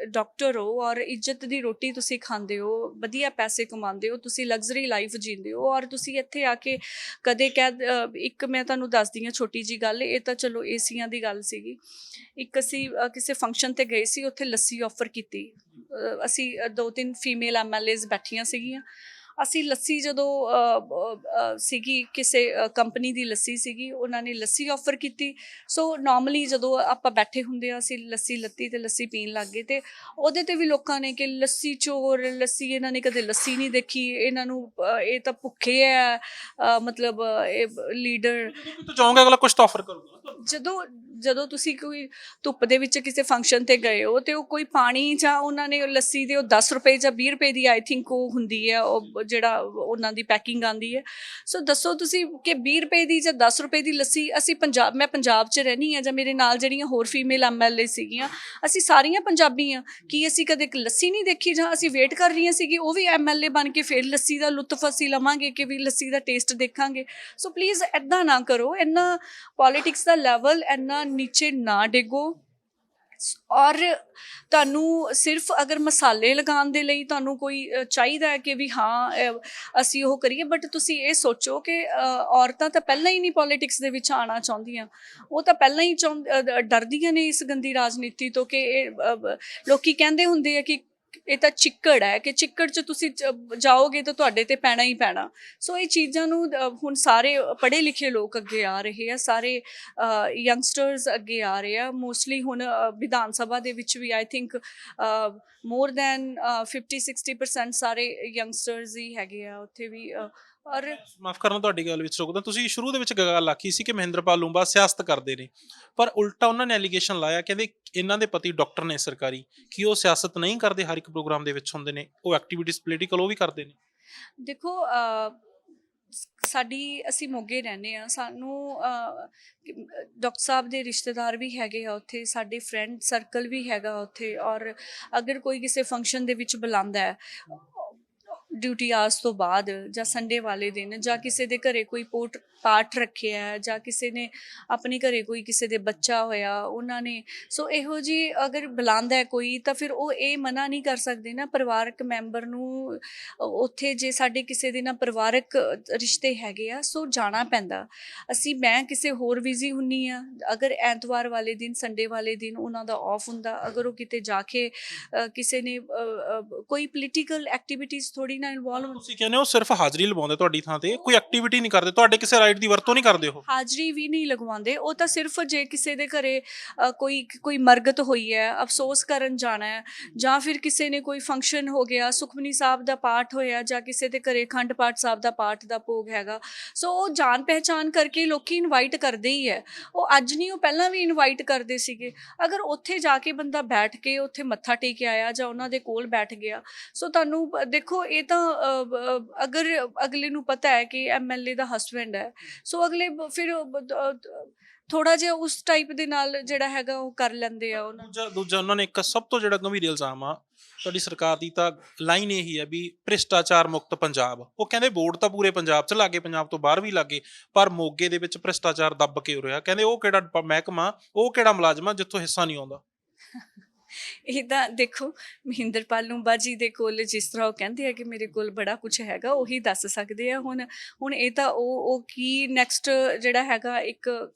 ਡਾਕਟਰ ਹੋ ਔਰ ਇੱਜ਼ਤ ਦੀ ਰੋਟੀ ਤੁਸੀਂ ਖਾਂਦੇ ਹੋ, ਵਧੀਆ ਪੈਸੇ ਕਮਾਉਂਦੇ ਹੋ, ਤੁਸੀਂ ਲਗਜ਼ਰੀ ਲਾਈਫ ਜੀਂਦੇ ਹੋ, ਔਰ ਤੁਸੀਂ ਇੱਥੇ ਆ ਕੇ ਕਦੇ ਇੱਕ ਮੈਂ ਤੁਹਾਨੂੰ ਦੱਸਦੀ ਹਾਂ ਛੋਟੀ ਜੀ ਗੱਲ, ਇਹ ਤਾਂ ਚਲੋ ਏਸੀਆਂ ਦੀ ਗੱਲ ਸੀਗੀ। ਇੱਕ ਅਸੀਂ ਕਿਸੇ ਫੰਕਸ਼ਨ ਤੇ ਗਏ ਸੀ, ਉੱਥੇ ਲੱਸੀ ਆਫਰ ਕੀਤੀ। ਅਸੀਂ 2-3 ਫੀਮੇਲ ਐਮਐਲਏਜ਼ ਬੈਠੀਆਂ ਸੀਗੀਆਂ। ਅਸੀਂ ਲੱਸੀ ਜਦੋਂ ਸੀਗੀ ਕਿਸੇ ਕੰਪਨੀ ਦੀ ਲੱਸੀ ਸੀਗੀ, ਉਹਨਾਂ ਨੇ ਲੱਸੀ ਆਫਰ ਕੀਤੀ। ਸੋ ਨੋਰਮਲੀ ਜਦੋਂ ਆਪਾਂ ਬੈਠੇ ਹੁੰਦੇ ਆ, ਅਸੀਂ ਲੱਸੀ ਲੱਤੀ ਤੇ ਲੱਸੀ ਪੀਣ ਲੱਗ ਗਏ, ਤੇ ਉਹਦੇ ਤੇ ਵੀ ਲੋਕਾਂ ਨੇ ਕਿ ਲੱਸੀ ਚੋਰ, ਲੱਸੀ ਇਹਨਾਂ ਨੇ ਕਦੇ ਲੱਸੀ ਨਹੀਂ ਦੇਖੀ, ਇਹਨਾਂ ਨੂੰ ਇਹ ਤਾਂ ਭੁੱਖੇ ਹੈ, ਮਤਲਬ ਇਹ ਲੀਡਰ। ਤੂੰ ਚਾਹੋਗੇ ਅਗਲਾ ਕੁਝ ਤਾਂ ਆਫਰ ਕਰੂਗਾ। ਜਦੋਂ ਤੁਸੀਂ ਕੋਈ ਧੁੱਪ ਦੇ ਵਿੱਚ ਕਿਸੇ ਫੰਕਸ਼ਨ ਤੇ ਗਏ ਹੋ ਤੇ ਉਹ ਕੋਈ ਪਾਣੀ ਜਾਂ ਉਹਨਾਂ ਨੇ ਲੱਸੀ ਦੇ ਉਹ 10 ਰੁਪਏ ਜਾਂ 20 ਰੁਪਏ ਦੀ ਆਈ ਥਿੰਕ ਉਹ ਹੁੰਦੀ ਹੈ, ਉਹ ਜਿਹੜਾ ਉਹਨਾਂ ਦੀ ਪੈਕਿੰਗ ਆਉਂਦੀ ਹੈ। ਸੋ ਦੱਸੋ ਤੁਸੀਂ ਕਿ 20 ਰੁਪਏ ਦੀ ਜਾਂ 10 ਰੁਪਏ ਦੀ ਲੱਸੀ, ਅਸੀਂ ਮੈਂ ਪੰਜਾਬ 'ਚ ਰਹਿੰਦੀ ਹਾਂ, ਜਾਂ ਮੇਰੇ ਨਾਲ ਜਿਹੜੀਆਂ ਹੋਰ ਫੀਮੇਲ ਐਮਐਲਏ ਸੀਗੀਆਂ, ਅਸੀਂ ਸਾਰੀਆਂ ਪੰਜਾਬੀ ਹਾਂ, ਕੀ ਅਸੀਂ ਕਦੇ ਲੱਸੀ ਨਹੀਂ ਦੇਖੀ? ਜਾਂ ਅਸੀਂ ਵੇਟ ਕਰ ਰਹੀਆਂ ਸੀਗੀ ਉਹ ਵੀ ਐਮਐਲਏ ਬਣ ਕੇ ਫਿਰ ਲੱਸੀ ਦਾ ਲੁਤਫ ਅਸੀਂ ਲਵਾਂਗੇ ਕਿ ਵੀ ਲੱਸੀ ਦਾ ਟੇਸਟ ਦੇਖਾਂਗੇ? ਸੋ ਪਲੀਜ਼ ਇੱਦਾਂ ਨਾ ਕਰੋ, ਇੰਨਾ ਪੋਲੀਟਿਕਸ ਦਾ ਲੈਵਲ ਇੰਨਾ ਨੀਚੇ ਨਾ ਡਿੱਗੋ। ਔਰ ਤੁਹਾਨੂੰ ਸਿਰਫ ਅਗਰ ਮਸਾਲੇ ਲਗਾਉਣ ਦੇ ਲਈ ਤੁਹਾਨੂੰ ਕੋਈ ਚਾਹੀਦਾ ਹੈ ਕਿ ਵੀ ਹਾਂ ਅਸੀਂ ਉਹ ਕਰੀਏ, ਬਟ ਤੁਸੀਂ ਇਹ ਸੋਚੋ ਕਿ ਔਰਤਾਂ ਤਾਂ ਪਹਿਲਾਂ ਹੀ ਨਹੀਂ ਪੋਲੀਟਿਕਸ ਦੇ ਵਿੱਚ ਆਉਣਾ ਚਾਹੁੰਦੀਆਂ, ਉਹ ਤਾਂ ਪਹਿਲਾਂ ਹੀ ਡਰਦੀਆਂ ਨੇ ਇਸ ਗੰਦੀ ਰਾਜਨੀਤੀ ਤੋਂ ਕਿ ਇਹ ਲੋਕੀ ਕਹਿੰਦੇ ਹੁੰਦੇ ਆ ਕਿ ਇਹ ਤਾਂ ਚਿੱਕੜ ਹੈ, ਕਿ ਚਿੱਕੜ 'ਚ ਤੁਸੀਂ ਜਾਓਗੇ ਤਾਂ ਤੁਹਾਡੇ ਤੇ ਪੈਣਾ ਹੀ ਪੈਣਾ। ਸੋ ਇਹ ਚੀਜ਼ਾਂ ਨੂੰ ਹੁਣ ਸਾਰੇ ਪੜ੍ਹੇ ਲਿਖੇ ਲੋਕ ਅੱਗੇ ਆ ਰਹੇ ਆ, ਸਾਰੇ ਯੰਗਸਟਰਸ ਅੱਗੇ ਆ ਰਹੇ ਆ। ਮੋਸਟਲੀ ਹੁਣ ਵਿਧਾਨ ਸਭਾ ਦੇ ਵਿੱਚ ਵੀ ਆਈ ਥਿੰਕ ਮੋਰ ਦੈਨ 50-60% ਸਾਰੇ ਯੰਗਸਟਰਸ ਹੀ ਹੈਗੇ ਆ ਉੱਥੇ ਵੀ। ਔਰ ਮਾਫ ਕਰਨਾ ਤੁਹਾਡੀ ਗੱਲ ਵਿੱਚ ਰੋਕਦਾ, ਤੁਸੀਂ ਸ਼ੁਰੂ ਦੇ ਵਿੱਚ ਗੱਲ ਆਖੀ ਸੀ ਕਿ ਮਹਿੰਦਰਪਾਲ ਲੂੰਬਾ ਸਿਆਸਤ ਕਰਦੇ ਨੇ, ਪਰ ਉਲਟਾ ਉਹਨਾਂ ਨੇ ਐਲੀਗੇਸ਼ਨ ਲਾਇਆ, ਕਹਿੰਦੇ ਇਹਨਾਂ ਦੇ ਪਤੀ ਡਾਕਟਰ ਨੇ ਸਰਕਾਰੀ, ਕਿ ਉਹ ਸਿਆਸਤ ਨਹੀਂ ਕਰਦੇ, ਹਰ ਇੱਕ ਪ੍ਰੋਗਰਾਮ ਦੇ ਵਿੱਚ ਹੁੰਦੇ ਨੇ, ਉਹ ਐਕਟੀਵਿਟੀਜ਼ ਪੋਲੀਟੀਕਲ ਉਹ ਵੀ ਕਰਦੇ ਨੇ। ਦੇਖੋ ਅਸੀਂ ਮੋਗੇ ਰਹਿੰਦੇ ਹਾਂ, ਸਾਨੂੰ ਡਾਕਟਰ ਸਾਹਿਬ ਦੇ ਰਿਸ਼ਤੇਦਾਰ ਵੀ ਹੈਗੇ ਆ ਉੱਥੇ, ਸਾਡੇ ਫਰੈਂਡ ਸਰਕਲ ਵੀ ਹੈਗਾ ਉੱਥੇ। ਔਰ ਅਗਰ ਕੋਈ ਕਿਸੇ ਫੰਕਸ਼ਨ ਦੇ ਵਿੱਚ ਬੁਲਾਉਂਦਾ ਹੈ ਡਿਊਟੀ ਆਵਰਸ ਤੋਂ ਬਾਅਦ ਜਾਂ ਸੰਡੇ ਵਾਲੇ ਦਿਨ, ਜਾਂ ਕਿਸੇ ਦੇ ਘਰੇ ਕੋਈ ਪਾਠ ਰੱਖਿਆ, ਜਾਂ ਕਿਸੇ ਨੇ ਆਪਣੇ ਘਰੇ ਕੋਈ ਕਿਸੇ ਦੇ ਬੱਚਾ ਹੋਇਆ ਉਹਨਾਂ ਨੇ, ਸੋ ਇਹੋ ਜਿਹੀ ਅਗਰ ਬੁਲਾਉਂਦਾ ਕੋਈ ਤਾਂ ਫਿਰ ਉਹ ਇਹ ਮਨਾ ਨਹੀਂ ਕਰ ਸਕਦੇ ਨਾ ਪਰਿਵਾਰਕ ਮੈਂਬਰ ਨੂੰ ਉੱਥੇ, ਜੇ ਸਾਡੇ ਕਿਸੇ ਦੇ ਨਾਲ ਪਰਿਵਾਰਕ ਰਿਸ਼ਤੇ ਹੈਗੇ ਆ ਸੋ ਜਾਣਾ ਪੈਂਦਾ। ਮੈਂ ਕਿਸੇ ਹੋਰ ਬਿਜ਼ੀ ਹੁੰਨੀ ਆ, ਅਗਰ ਐਤਵਾਰ ਵਾਲੇ ਦਿਨ ਸੰਡੇ ਵਾਲੇ ਦਿਨ ਉਹਨਾਂ ਦਾ ਆਫ ਹੁੰਦਾ, ਅਗਰ ਉਹ ਕਿਤੇ ਜਾ ਕੇ ਕਿਸੇ ਨੇ ਕੋਈ ਪੋਲੀਟੀਕਲ ਐਕਟੀਵਿਟੀਜ਼ ਥੋੜੀ ਨਾ ਇਨਵੋਲਵ। ਤੁਸੀਂ ਕਹਿੰਦੇ ਹੋ ਸਿਰਫ ਹਾਜ਼ਰੀ ਲਵਾਉਂਦੇ ਤੁਹਾਡੀ ਥਾਂ ਤੇ, ਕੋਈ ਐਕਟੀਵਿਟੀ ਨਹੀਂ ਕਰਦੇ, ਤੁਹਾਡੇ ਕਿਸੇ ਰਾਈਟ ਦੀ ਵਰਤੋਂ ਨਹੀਂ ਕਰਦੇ? ਉਹ ਹਾਜ਼ਰੀ ਵੀ ਨਹੀਂ ਲਗਵਾਉਂਦੇ, ਉਹ ਤਾਂ ਸਿਰਫ ਜੇ ਕਿਸੇ ਦੇ ਘਰੇ ਕੋਈ ਮਰਗਤ ਹੋਈ ਹੈ, ਅਫਸੋਸ ਕਰਨ ਜਾਣਾ ਹੈ, ਜਾਂ ਫਿਰ ਕਿਸੇ ਨੇ ਕੋਈ ਫੰਕਸ਼ਨ ਹੋ ਗਿਆ, ਸੁਖਮਨੀ ਸਾਹਿਬ ਦਾ ਪਾਠ ਹੋਇਆ, ਜਾਂ ਕਿਸੇ ਦੇ ਘਰੇ ਅਖੰਡ ਪਾਠ ਸਾਹਿਬ ਦਾ ਪਾਠ ਦਾ ਭੋਗ ਹੈਗਾ, ਸੋ ਉਹ ਜਾਣ ਪਹਿਚਾਣ ਕਰਕੇ ਲੋਕੀ ਇਨਵਾਈਟ ਕਰਦੇ ਹੀ ਹੈ। ਉਹ ਅੱਜ ਨਹੀਂ, ਉਹ ਪਹਿਲਾਂ ਵੀ ਇਨਵਾਈਟ ਕਰਦੇ ਸੀਗੇ। ਅਗਰ ਉੱਥੇ ਜਾ ਕੇ ਬੰਦਾ ਬੈਠ ਕੇ ਉੱਥੇ ਮੱਥਾ ਟੇਕ ਆਇਆ ਜਾਂ ਉਹਨਾਂ ਦੇ ਕੋਲ ਬੈਠ ਗਿਆ, ਸੋ ਤੁਹਾਨੂੰ ਦੇਖੋ ਇਹ ਤਾਂ ਅਗਰ ਅਗਲੇ ਨੂੰ ਪਤਾ ਹੈ ਕਿ ਐਮਐਲਏ ਦਾ ਹਸਬੈਂਡ ਹੈ, ਸੋ ਅਗਲੇ ਫਿਰ ਥੋੜਾ ਜਿਹਾ ਉਸ ਟਾਈਪ ਦੇ ਨਾਲ ਜਿਹੜਾ ਹੈਗਾ ਉਹ ਕਰ ਲੈਂਦੇ ਆ। ਦੂਜਾ ਉਹਨਾਂ ਨੇ ਇੱਕ ਸਭ ਤੋਂ ਜਿਹੜਾ ਗੰਭੀਰ ਇਲਜ਼ਾਮ ਆ ਤੁਹਾਡੀ ਸਰਕਾਰ ਦੀ, ਤਾਂ ਲਾਈਨ ਇਹੀ ਹੈ ਵੀ ਭ੍ਰਿਸ਼ਟਾਚਾਰ ਮੁਕਤ ਪੰਜਾਬ। ਉਹ ਕਹਿੰਦੇ ਬੋਰਡ ਤਾਂ ਪੂਰੇ ਪੰਜਾਬ 'ਚ ਲੱਗੇ, ਪੰਜਾਬ ਤੋਂ ਬਾਹਰ ਵੀ ਲੱਗੇ, ਪਰ ਮੋਗੇ ਦੇ ਵਿੱਚ ਭ੍ਰਿਸ਼ਟਾਚਾਰ ਦੱਬ ਕੇ ਹੋ ਰਿਹਾ। ਕਹਿੰਦੇ ਉਹ ਕਿਹੜਾ ਮਹਿਕਮਾ, ਉਹ ਕਿਹੜਾ ਮੁਲਾਜ਼ਮ ਆ ਜਿੱਥੋਂ ਹਿੱਸਾ ਨਹੀਂ ਆਉਂਦਾ? ਇਹ ਤਾਂ ਦੇਖੋ ਮਹਿੰਦਰਪਾਲ ਲੂੰਬਾ ਜੀ ਦੇ ਕੋਲ ਜਿਸ ਤਰ੍ਹਾਂ ਉਹ ਕਹਿੰਦੇ ਆ ਕਿ ਮੇਰੇ ਕੋਲ ਬੜਾ ਕੁਝ ਹੈਗਾ ਉਹੀ ਦੱਸ ਸਕਦੇ ਆ। ਹੁਣ ਇਹ ਤਾਂ ਉਹ ਕੀ ਨੈਕਸਟ ਜਿਹੜਾ ਹੈਗਾ ਇੱਕ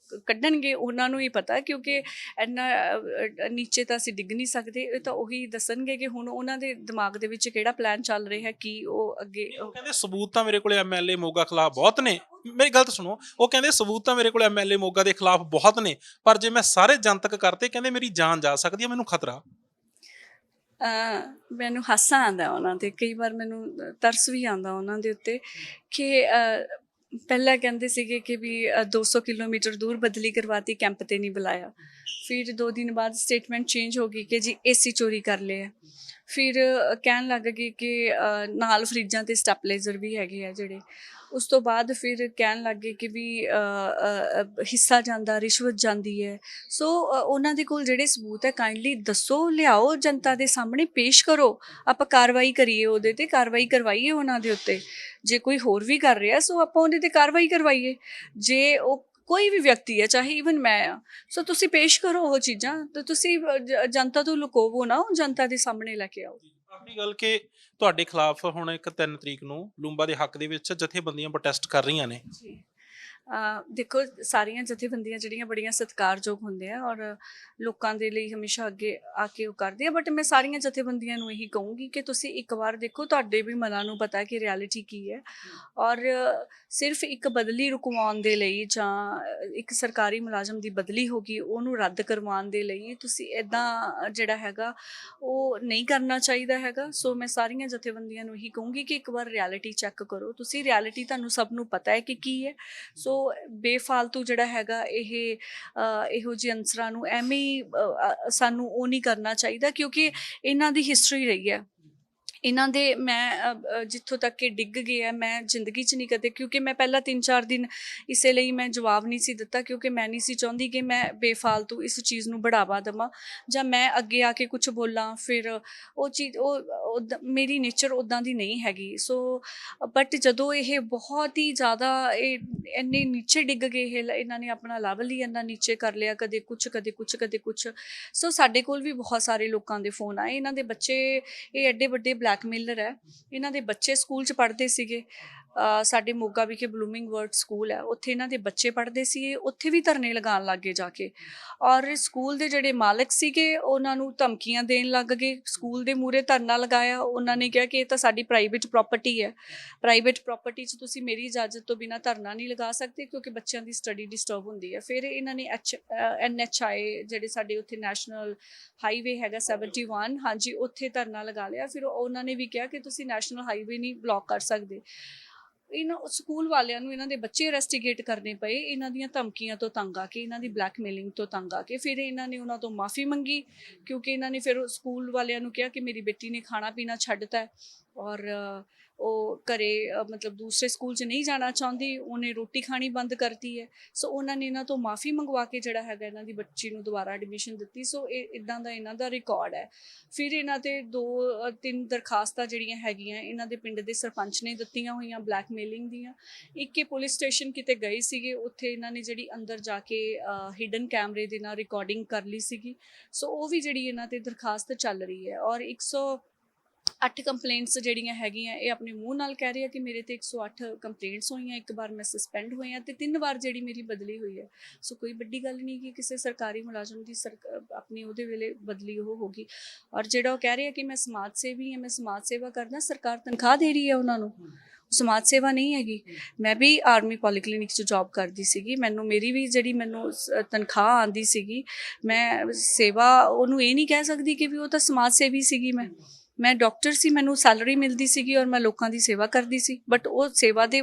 ਕੱਢਣਗੇ ਉਹਨਾਂ ਨੂੰ ਹੀ ਪਤਾ, ਕਿਉਂਕਿ ਇੰਨਾ ਨੀਚੇ ਤਾਂ ਅਸੀਂ ਡਿੱਗ ਨਹੀਂ ਸਕਦੇ। ਇਹ ਤਾਂ ਉਹੀ ਦੱਸਣਗੇ ਕਿ ਹੁਣ ਉਹਨਾਂ ਦੇ ਦਿਮਾਗ ਦੇ ਵਿੱਚ ਕਿਹੜਾ ਪਲਾਨ ਚੱਲ ਰਿਹਾ, ਕੀ ਉਹ ਅੱਗੇ ਉਹ ਕਹਿੰਦੇ ਸਬੂਤ ਤਾਂ ਮੇਰੇ ਕੋਲ ਐਮਐਲਏ ਮੋਗਾ ਖਿਲਾਫ ਬਹੁਤ ਨੇ। ਮੇਰੀ ਗੱਲ ਤਾਂ ਸੁਣੋ, ਉਹ ਕਹਿੰਦੇ ਸਬੂਤ ਤਾਂ ਮੇਰੇ ਕੋਲ ਐਮਐਲਏ ਮੋਗਾ ਦੇ ਖਿਲਾਫ ਬਹੁਤ ਨੇ, ਪਰ ਜੇ ਮੈਂ ਸਾਰੇ ਜਨਤਕ ਕਰਤੇ ਕਹਿੰਦੇ ਮੇਰੀ ਜਾਨ ਜਾ ਸਕਦੀ ਹੈ, ਮੈਨੂੰ ਖਤਰਾ। ਮੈਨੂੰ ਹਾਸਾ ਆਉਂਦਾ ਉਹਨਾਂ 'ਤੇ, ਕਈ ਵਾਰ ਮੈਨੂੰ ਤਰਸ ਵੀ ਆਉਂਦਾ ਉਹਨਾਂ ਦੇ ਉੱਤੇ ਕਿ ਪਹਿਲਾਂ ਕਹਿੰਦੇ ਸੀਗੇ ਕਿ ਵੀ 200 ਕਿਲੋਮੀਟਰ ਦੂਰ ਬਦਲੀ ਕਰਵਾਤੀ, ਕੈਂਪ 'ਤੇ ਨਹੀਂ ਬੁਲਾਇਆ। ਫਿਰ 2 ਦਿਨ ਬਾਅਦ ਸਟੇਟਮੈਂਟ ਚੇਂਜ ਹੋ ਗਈ ਕਿ ਜੀ ਏਸੀ ਚੋਰੀ ਕਰ ਲਿਆ। ਫਿਰ ਕਹਿਣ ਲੱਗ ਗਏ ਕਿ ਨਾਲ ਫਰਿੱਜਾਂ 'ਤੇ ਸਟੈਪਲਾਈਜ਼ਰ ਵੀ ਹੈਗੇ ਆ ਜਿਹੜੇ। ਉਸ ਤੋਂ ਬਾਅਦ ਫਿਰ ਕਹਿਣ ਲੱਗ ਗਏ ਕਿ ਵੀ ਹਿੱਸਾ ਜਾਂਦਾ, ਰਿਸ਼ਵਤ ਜਾਂਦੀ ਹੈ। ਸੋ ਉਹਨਾਂ ਦੇ ਕੋਲ ਜਿਹੜੇ ਸਬੂਤ ਹੈ ਕਾਈਂਡਲੀ ਦੱਸੋ, ਲਿਆਓ, ਜਨਤਾ ਦੇ ਸਾਹਮਣੇ ਪੇਸ਼ ਕਰੋ, ਆਪਾਂ ਕਾਰਵਾਈ ਕਰੀਏ, ਉਹਦੇ 'ਤੇ ਕਾਰਵਾਈ ਕਰਵਾਈਏ ਉਹਨਾਂ ਦੇ ਉੱਤੇ। ਜੇ ਕੋਈ ਹੋਰ ਵੀ ਕਰ ਰਿਹਾ ਸੋ ਆਪਾਂ ਉਹਦੇ 'ਤੇ ਕਾਰਵਾਈ ਕਰਵਾਈਏ। ਜੇ ਉਹ ਕੋਈ ਵੀ ਵਿਅਕਤੀ ਹੈ, ਚਾਹੇ ਈਵਨ ਮੈਂ ਆ, ਸੋ ਤੁਸੀਂ ਪੇਸ਼ ਕਰੋ ਉਹ ਚੀਜ਼ਾਂ, ਤਾਂ ਤੁਸੀਂ ਜਨਤਾ ਤੋਂ ਲੁਕੋਵੋ ਨਾ, ਉਹ ਜਨਤਾ ਦੇ ਸਾਹਮਣੇ ਲੈ ਕੇ ਆਓ। ਆਖਰੀ ਗੱਲ ਕਿ ਤੁਹਾਡੇ ਖਿਲਾਫ ਹੁਣ ਇੱਕ 3 ਤਰੀਕ ਨੂੰ ਲੂੰਬਾ ਦੇ ਹੱਕ ਦੇ ਵਿੱਚ ਜਥੇਬੰਦੀਆਂ ਪ੍ਰੋਟੈਸਟ ਕਰ ਰਹੀਆਂ ਨੇ। ਜੀ ਦੇਖੋ ਸਾਰੀਆਂ ਜਥੇਬੰਦੀਆਂ ਜਿਹੜੀਆਂ ਬੜੀਆਂ ਸਤਿਕਾਰਯੋਗ ਹੁੰਦੀਆਂ ਔਰ ਲੋਕਾਂ ਦੇ ਲਈ ਹਮੇਸ਼ਾ ਅੱਗੇ ਆ ਕੇ ਉਹ ਕਰਦੇ ਆ, ਬਟ ਮੈਂ ਸਾਰੀਆਂ ਜਥੇਬੰਦੀਆਂ ਨੂੰ ਇਹੀ ਕਹੂੰਗੀ ਕਿ ਤੁਸੀਂ ਇੱਕ ਵਾਰ ਦੇਖੋ, ਤੁਹਾਡੇ ਵੀ ਮਨਾਂ ਨੂੰ ਪਤਾ ਕਿ ਰਿਐਲਿਟੀ ਕੀ ਹੈ। ਔਰ ਸਿਰਫ ਇੱਕ ਬਦਲੀ ਰੁਕਵਾਉਣ ਦੇ ਲਈ ਜਾਂ ਇੱਕ ਸਰਕਾਰੀ ਮੁਲਾਜ਼ਮ ਦੀ ਬਦਲੀ ਹੋ ਗਈ ਉਹਨੂੰ ਰੱਦ ਕਰਵਾਉਣ ਦੇ ਲਈ ਤੁਸੀਂ ਇੱਦਾਂ ਜਿਹੜਾ ਹੈਗਾ ਉਹ ਨਹੀਂ ਕਰਨਾ ਚਾਹੀਦਾ ਹੈਗਾ। ਸੋ ਮੈਂ ਸਾਰੀਆਂ ਜਥੇਬੰਦੀਆਂ ਨੂੰ ਇਹੀ ਕਹੂੰਗੀ ਕਿ ਇੱਕ ਵਾਰ ਰਿਐਲਿਟੀ ਚੈੱਕ ਕਰੋ ਤੁਸੀਂ, ਰਿਐਲਿਟੀ ਤੁਹਾਨੂੰ ਸਭ ਨੂੰ ਪਤਾ ਹੈ ਕਿ ਕੀ ਹੈ। ਸੋ ਬੇਫਾਲਤੂ ਜਿਹੜਾ ਹੈਗਾ ਇਹੋ ਜਿਹੇ ਅਨਸਰਾਂ ਨੂੰ ਐਵੇਂ ਹੀ ਸਾਨੂੰ ਉਹ ਨਹੀਂ ਕਰਨਾ ਚਾਹੀਦਾ, ਕਿਉਂਕਿ ਇਹਨਾਂ ਦੀ ਹਿਸਟਰੀ ਰਹੀ ਹੈ। ਇਹਨਾਂ ਦੇ ਮੈਂ ਜਿੱਥੋਂ ਤੱਕ ਕਿ ਡਿੱਗ ਗਏ ਆ, ਮੈਂ ਜ਼ਿੰਦਗੀ 'ਚ ਨਹੀਂ ਕਦੇ, ਕਿਉਂਕਿ ਮੈਂ ਪਹਿਲਾਂ 3-4 ਦਿਨ ਇਸੇ ਲਈ ਮੈਂ ਜਵਾਬ ਨਹੀਂ ਸੀ ਦਿੱਤਾ, ਕਿਉਂਕਿ ਮੈਂ ਨਹੀਂ ਸੀ ਚਾਹੁੰਦੀ ਕਿ ਮੈਂ ਬੇਫਾਲਤੂ ਇਸ ਚੀਜ਼ ਨੂੰ ਬੜਾਵਾ ਦੇਵਾਂ ਜਾਂ ਮੈਂ ਅੱਗੇ ਆ ਕੇ ਕੁਝ ਬੋਲਾਂ। ਫਿਰ ਉਹ ਚੀਜ਼ ਮੇਰੀ ਨੇਚਰ ਉੱਦਾਂ ਦੀ ਨਹੀਂ ਹੈਗੀ। ਸੋ ਬਟ ਜਦੋਂ ਇਹ ਬਹੁਤ ਹੀ ਜ਼ਿਆਦਾ ਇੰਨੇ ਨੀਚੇ ਡਿੱਗ ਗਏ, ਇਹਨਾਂ ਨੇ ਆਪਣਾ ਲੈਵਲ ਹੀ ਇੰਨਾ ਨੀਚੇ ਕਰ ਲਿਆ, ਕਦੇ ਕੁਛ ਕਦੇ ਕੁਛ ਕਦੇ ਕੁਛ। ਸੋ ਸਾਡੇ ਕੋਲ ਵੀ ਬਹੁਤ ਸਾਰੇ ਲੋਕਾਂ ਦੇ ਫੋਨ ਆਏ, ਇਹਨਾਂ ਦੇ ਬੱਚੇ, ਇਹ ਐਡੇ ਵੱਡੇ ਬਲੈਕਮੇਲਰ ਹੈ, ਇਹਨਾਂ ਦੇ ਬੱਚੇ ਸਕੂਲ 'ਚ ਪੜ੍ਹਦੇ ਸੀਗੇ। ਸਾਡੇ ਮੋਗਾ ਵਿਖੇ ਬਲੂਮਿੰਗ ਵਰਡ ਸਕੂਲ ਹੈ, ਉੱਥੇ ਇਹਨਾਂ ਦੇ ਬੱਚੇ ਪੜ੍ਹਦੇ ਸੀਗੇ, ਉੱਥੇ ਵੀ ਧਰਨੇ ਲਗਾਉਣ ਲੱਗ ਗਏ ਜਾ ਕੇ। ਔਰ ਸਕੂਲ ਦੇ ਜਿਹੜੇ ਮਾਲਕ ਸੀਗੇ ਉਹਨਾਂ ਨੂੰ ਧਮਕੀਆਂ ਦੇਣ ਲੱਗ ਗਏ। ਸਕੂਲ ਦੇ ਮੂਹਰੇ ਧਰਨਾ ਲਗਾਇਆ, ਉਹਨਾਂ ਨੇ ਕਿਹਾ ਕਿ ਇਹ ਤਾਂ ਸਾਡੀ ਪ੍ਰਾਈਵੇਟ ਪ੍ਰੋਪਰਟੀ ਹੈ, ਪ੍ਰਾਈਵੇਟ ਪ੍ਰੋਪਰਟੀ 'ਚ ਤੁਸੀਂ ਮੇਰੀ ਇਜਾਜ਼ਤ ਤੋਂ ਬਿਨਾਂ ਧਰਨਾ ਨਹੀਂ ਲਗਾ ਸਕਦੇ, ਕਿਉਂਕਿ ਬੱਚਿਆਂ ਦੀ ਸਟੱਡੀ ਡਿਸਟਰਬ ਹੁੰਦੀ ਹੈ। ਫਿਰ ਇਹਨਾਂ ਨੇ NHI ਜਿਹੜੇ ਸਾਡੇ ਉੱਥੇ ਨੈਸ਼ਨਲ ਹਾਈਵੇ ਹੈਗਾ 71, ਹਾਂਜੀ, ਉੱਥੇ ਧਰਨਾ ਲਗਾ ਲਿਆ। ਫਿਰ ਉਹਨਾਂ ਨੇ ਵੀ ਕਿਹਾ ਕਿ ਤੁਸੀਂ ਨੈਸ਼ਨਲ ਹਾਈਵੇ ਨਹੀਂ ਬਲੌਕ ਕਰ ਸਕਦੇ। ਇਹਨਾਂ ਸਕੂਲ ਵਾਲਿਆਂ ਨੂੰ ਇਹਨਾਂ ਦੇ ਬੱਚੇ ਇਨਵੈਸਟੀਗੇਟ ਕਰਨੇ ਪਏ, ਇਹਨਾਂ ਦੀਆਂ ਧਮਕੀਆਂ ਤੋਂ ਤੰਗ ਆ ਕੇ, ਇਹਨਾਂ ਦੀ ਬਲੈਕਮੇਲਿੰਗ ਤੋਂ ਤੰਗ ਆ ਕੇ। ਫਿਰ ਇਹਨਾਂ ਨੇ ਉਹਨਾਂ ਤੋਂ ਮਾਫੀ ਮੰਗੀ, ਕਿਉਂਕਿ ਇਹਨਾਂ ਨੇ ਫਿਰ ਸਕੂਲ ਵਾਲਿਆਂ ਨੂੰ ਕਿਹਾ ਕਿ ਮੇਰੀ ਬੇਟੀ ਨੇ ਖਾਣਾ ਪੀਣਾ ਛੱਡਤਾ ਔਰ ਉਹ ਘਰੇ ਮਤਲਬ ਦੂਸਰੇ ਸਕੂਲ 'ਚ ਨਹੀਂ ਜਾਣਾ ਚਾਹੁੰਦੀ, ਉਹਨੇ ਰੋਟੀ ਖਾਣੀ ਬੰਦ ਕਰਤੀ ਹੈ। ਸੋ ਉਹਨਾਂ ਨੇ ਇਹਨਾਂ ਤੋਂ ਮਾਫੀ ਮੰਗਵਾ ਕੇ ਜਿਹੜਾ ਹੈਗਾ ਇਹਨਾਂ ਦੀ ਬੱਚੀ ਨੂੰ ਦੁਬਾਰਾ ਐਡਮਿਸ਼ਨ ਦਿੱਤੀ। ਸੋ ਇਹ ਇੱਦਾਂ ਦਾ ਇਹਨਾਂ ਦਾ ਰਿਕਾਰਡ ਹੈ। ਫਿਰ ਇਹਨਾਂ 'ਤੇ 2-3 ਦਰਖਾਸਤਾਂ ਜਿਹੜੀਆਂ ਹੈਗੀਆਂ ਇਹਨਾਂ ਦੇ ਪਿੰਡ ਦੇ ਸਰਪੰਚ ਨੇ ਦਿੱਤੀਆਂ ਹੋਈਆਂ ਬਲੈਕਮੇਲਿੰਗ ਦੀਆਂ। ਇੱਕ ਇਹ ਪੁਲਿਸ ਸਟੇਸ਼ਨ ਕਿਤੇ ਗਏ ਸੀਗੇ, ਉੱਥੇ ਇਹਨਾਂ ਨੇ ਜਿਹੜੀ ਅੰਦਰ ਜਾ ਕੇ ਹਿਡਨ ਕੈਮਰੇ ਦੇ ਨਾਲ ਰਿਕਾਰਡਿੰਗ ਕਰ ਲਈ ਸੀਗੀ। ਸੋ ਉਹ ਵੀ ਜਿਹੜੀ ਇਹਨਾਂ 'ਤੇ ਦਰਖਾਸਤ ਚੱਲ ਰਹੀ ਹੈ। ਔਰ 108 ਕੰਪਲੇਂਟਸ ਜਿਹੜੀਆਂ ਹੈਗੀਆਂ ਇਹ ਆਪਣੇ ਮੂੰਹ ਨਾਲ ਕਹਿ ਰਹੇ ਆ ਕਿ ਮੇਰੇ ਤੇ 108 ਕੰਪਲੇਂਟਸ ਹੋਈਆਂ, 1 ਵਾਰ ਮੈਂ ਸਸਪੈਂਡ ਹੋਈ ਹਾਂ ਤੇ 3 ਵਾਰ ਜਿਹੜੀ ਮੇਰੀ ਬਦਲੀ ਹੋਈ ਹੈ। ਸੋ ਕੋਈ ਵੱਡੀ ਗੱਲ ਨਹੀਂ ਕਿ ਕਿਸੇ ਸਰਕਾਰੀ ਮੁਲਾਜ਼ਮ ਦੀ ਆਪਣੀ ਉਹਦੇ ਵੇਲੇ ਬਦਲੀ ਉਹ ਹੋ ਗਈ। ਔਰ ਜਿਹੜਾ ਉਹ ਕਹਿ ਰਹੇ ਆ ਕਿ ਮੈਂ ਸਮਾਜ ਸੇਵੀ ਹਾਂ, ਮੈਂ ਸਮਾਜ ਸੇਵਾ ਕਰਦਾ, ਸਰਕਾਰ ਤਨਖਾਹ ਦੇ ਰਹੀ ਹੈ ਉਹਨਾਂ ਨੂੰ, ਸਮਾਜ ਸੇਵਾ ਨਹੀਂ ਹੈਗੀ। ਮੈਂ ਵੀ ਆਰਮੀ ਪੋਲੀਕਲੀਨਿਕ 'ਚ ਜੌਬ ਕਰਦੀ ਸੀਗੀ, ਮੇਰੀ ਵੀ ਜਿਹੜੀ ਮੈਨੂੰ ਤਨਖਾਹ ਆਉਂਦੀ ਸੀਗੀ, ਮੈਂ ਸੇਵਾ ਉਹਨੂੰ ਇਹ ਨਹੀਂ ਕਹਿ ਸਕਦੀ ਕਿ ਵੀ ਉਹ ਤਾਂ ਸਮਾਜ ਸੇਵੀ ਸੀਗੀ। ਮੈਂ ਡਾਕਟਰ ਸੀ, ਮੈਨੂੰ ਸੈਲਰੀ ਮਿਲਦੀ ਸੀਗੀ ਔਰ ਮੈਂ ਲੋਕਾਂ ਦੀ ਸੇਵਾ ਕਰਦੀ ਸੀ, ਬਟ ਉਹ ਸੇਵਾ ਦੇ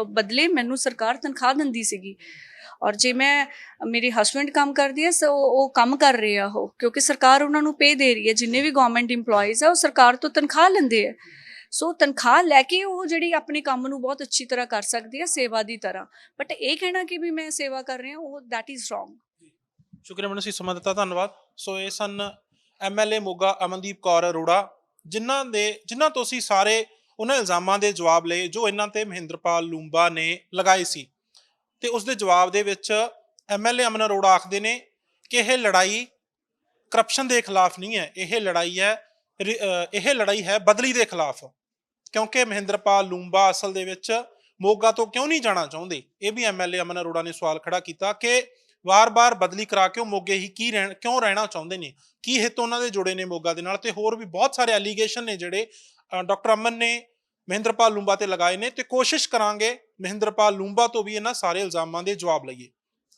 ਬਦਲੇ ਮੈਨੂੰ ਸਰਕਾਰ ਤਨਖਾਹ ਦਿੰਦੀ ਸੀਗੀ। ਔਰ ਜੇ ਮੇਰੇ ਹਸਬੈਂਡ ਕੰਮ ਕਰਦੇ ਆ, ਸੋ ਉਹ ਕੰਮ ਕਰ ਰਹੇ ਆ ਉਹ, ਕਿਉਂਕਿ ਸਰਕਾਰ ਉਹਨਾਂ ਨੂੰ ਪੇ ਦੇ ਰਹੀ ਹੈ। ਜਿੰਨੇ ਵੀ ਗਵਰਨਮੈਂਟ ਇੰਪਲੋਈਜ਼ ਆ ਉਹ ਸਰਕਾਰ ਤੋਂ ਤਨਖਾਹ ਲੈਂਦੇ ਆ। ਸੋ ਤਨਖਾਹ ਲੈ ਕੇ ਉਹ ਜਿਹੜੀ ਆਪਣੇ ਕੰਮ ਨੂੰ ਬਹੁਤ ਅੱਛੀ ਤਰ੍ਹਾਂ ਕਰ ਸਕਦੇ ਆ ਸੇਵਾ ਦੀ ਤਰ੍ਹਾਂ, ਬਟ ਇਹ ਕਹਿਣਾ ਕਿ ਵੀ ਮੈਂ ਸੇਵਾ ਕਰ ਰਿਹਾ, ਉਹ ਦੈਟ ਇਜ਼ ਰੋਂਗ। ਸ਼ੁਕਰੀਆ ਮੈਨੂੰ ਤੁਸੀਂ ਸਮਾਂ ਦਿੱਤਾ, ਧੰਨਵਾਦ। ਸੋ ਇਹ ਸਨ MLA ਮੋਗਾ ਅਮਨਦੀਪ ਕੌਰ ਅਰੋੜਾ, ਜਿਨ੍ਹਾਂ ਤੋਂ ਅਸੀਂ ਸਾਰੇ ਉਹਨਾਂ ਇਲਜ਼ਾਮਾਂ ਦੇ ਜਵਾਬ ਲਏ ਜੋ ਇਹਨਾਂ ਤੇ ਮਹਿੰਦਰਪਾਲ ਲੂੰਬਾ ਨੇ ਲਗਾਏ ਸੀ। ਤੇ ਉਸ ਦੇ ਜਵਾਬ ਦੇ ਵਿੱਚ MLA ਅਮਨ ਅਰੋੜਾ ਆਖਦੇ ਨੇ ਕਿ ਇਹ ਲੜਾਈ ਕਰਪਸ਼ਨ ਦੇ ਖਿਲਾਫ ਨਹੀਂ ਹੈ, ਇਹ ਲੜਾਈ ਹੈ ਬਦਲੀ ਦੇ ਖਿਲਾਫ। ਕਿਉਂਕਿ ਮਹਿੰਦਰਪਾਲ ਲੂੰਬਾ ਅਸਲ ਦੇ ਵਿੱਚ ਮੋਗਾ ਤੋਂ ਕਿਉਂ ਨਹੀਂ ਜਾਣਾ ਚਾਹੁੰਦੇ, ਇਹ ਵੀ ਐਮਐਲਏ ਅਮਨ ਅਰੋੜਾ ਨੇ ਸਵਾਲ ਖੜਾ ਕੀਤਾ ਕਿ ਵਾਰ-ਵਾਰ ਬਦਲੀ ਕਰਾ ਕੇ ਉਹ ਮੋਗੇ ਹੀ ਕਿਉਂ ਰਹਿਣਾ ਚਾਹੁੰਦੇ ਨੇ, ਕੀ ਹਿੱਤ ਉਹਨਾਂ ਦੇ ਜੁੜੇ ਨੇ ਮੋਗਾ ਦੇ ਨਾਲ। ਤੇ ਹੋਰ ਵੀ ਬਹੁਤ ਸਾਰੇ ਐਲੀਗੇਸ਼ਨ ਨੇ ਜਿਹੜੇ ਡਾਕਟਰ ਅਮਨ ਨੇ ਮਹਿੰਦਰਪਾਲ ਲੂੰਬਾ ਤੇ ਲਗਾਏ ਨੇ, ਤੇ ਕੋਸ਼ਿਸ਼ ਕਰਾਂਗੇ ਮਹਿੰਦਰਪਾਲ ਲੂੰਬਾ ਤੋਂ ਵੀ ਇਹਨਾਂ ਸਾਰੇ ਇਲਜ਼ਾਮਾਂ ਦੇ ਜਵਾਬ ਲਈਏ।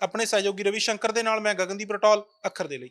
ਆਪਣੇ ਸਹਿਯੋਗੀ ਰਵੀ ਸ਼ੰਕਰ ਦੇ ਨਾਲ ਮੈਂ ਗਗਨਦੀਪ ਰਟੌਲ, ਅੱਖਰ ਦੇ ਲਈ।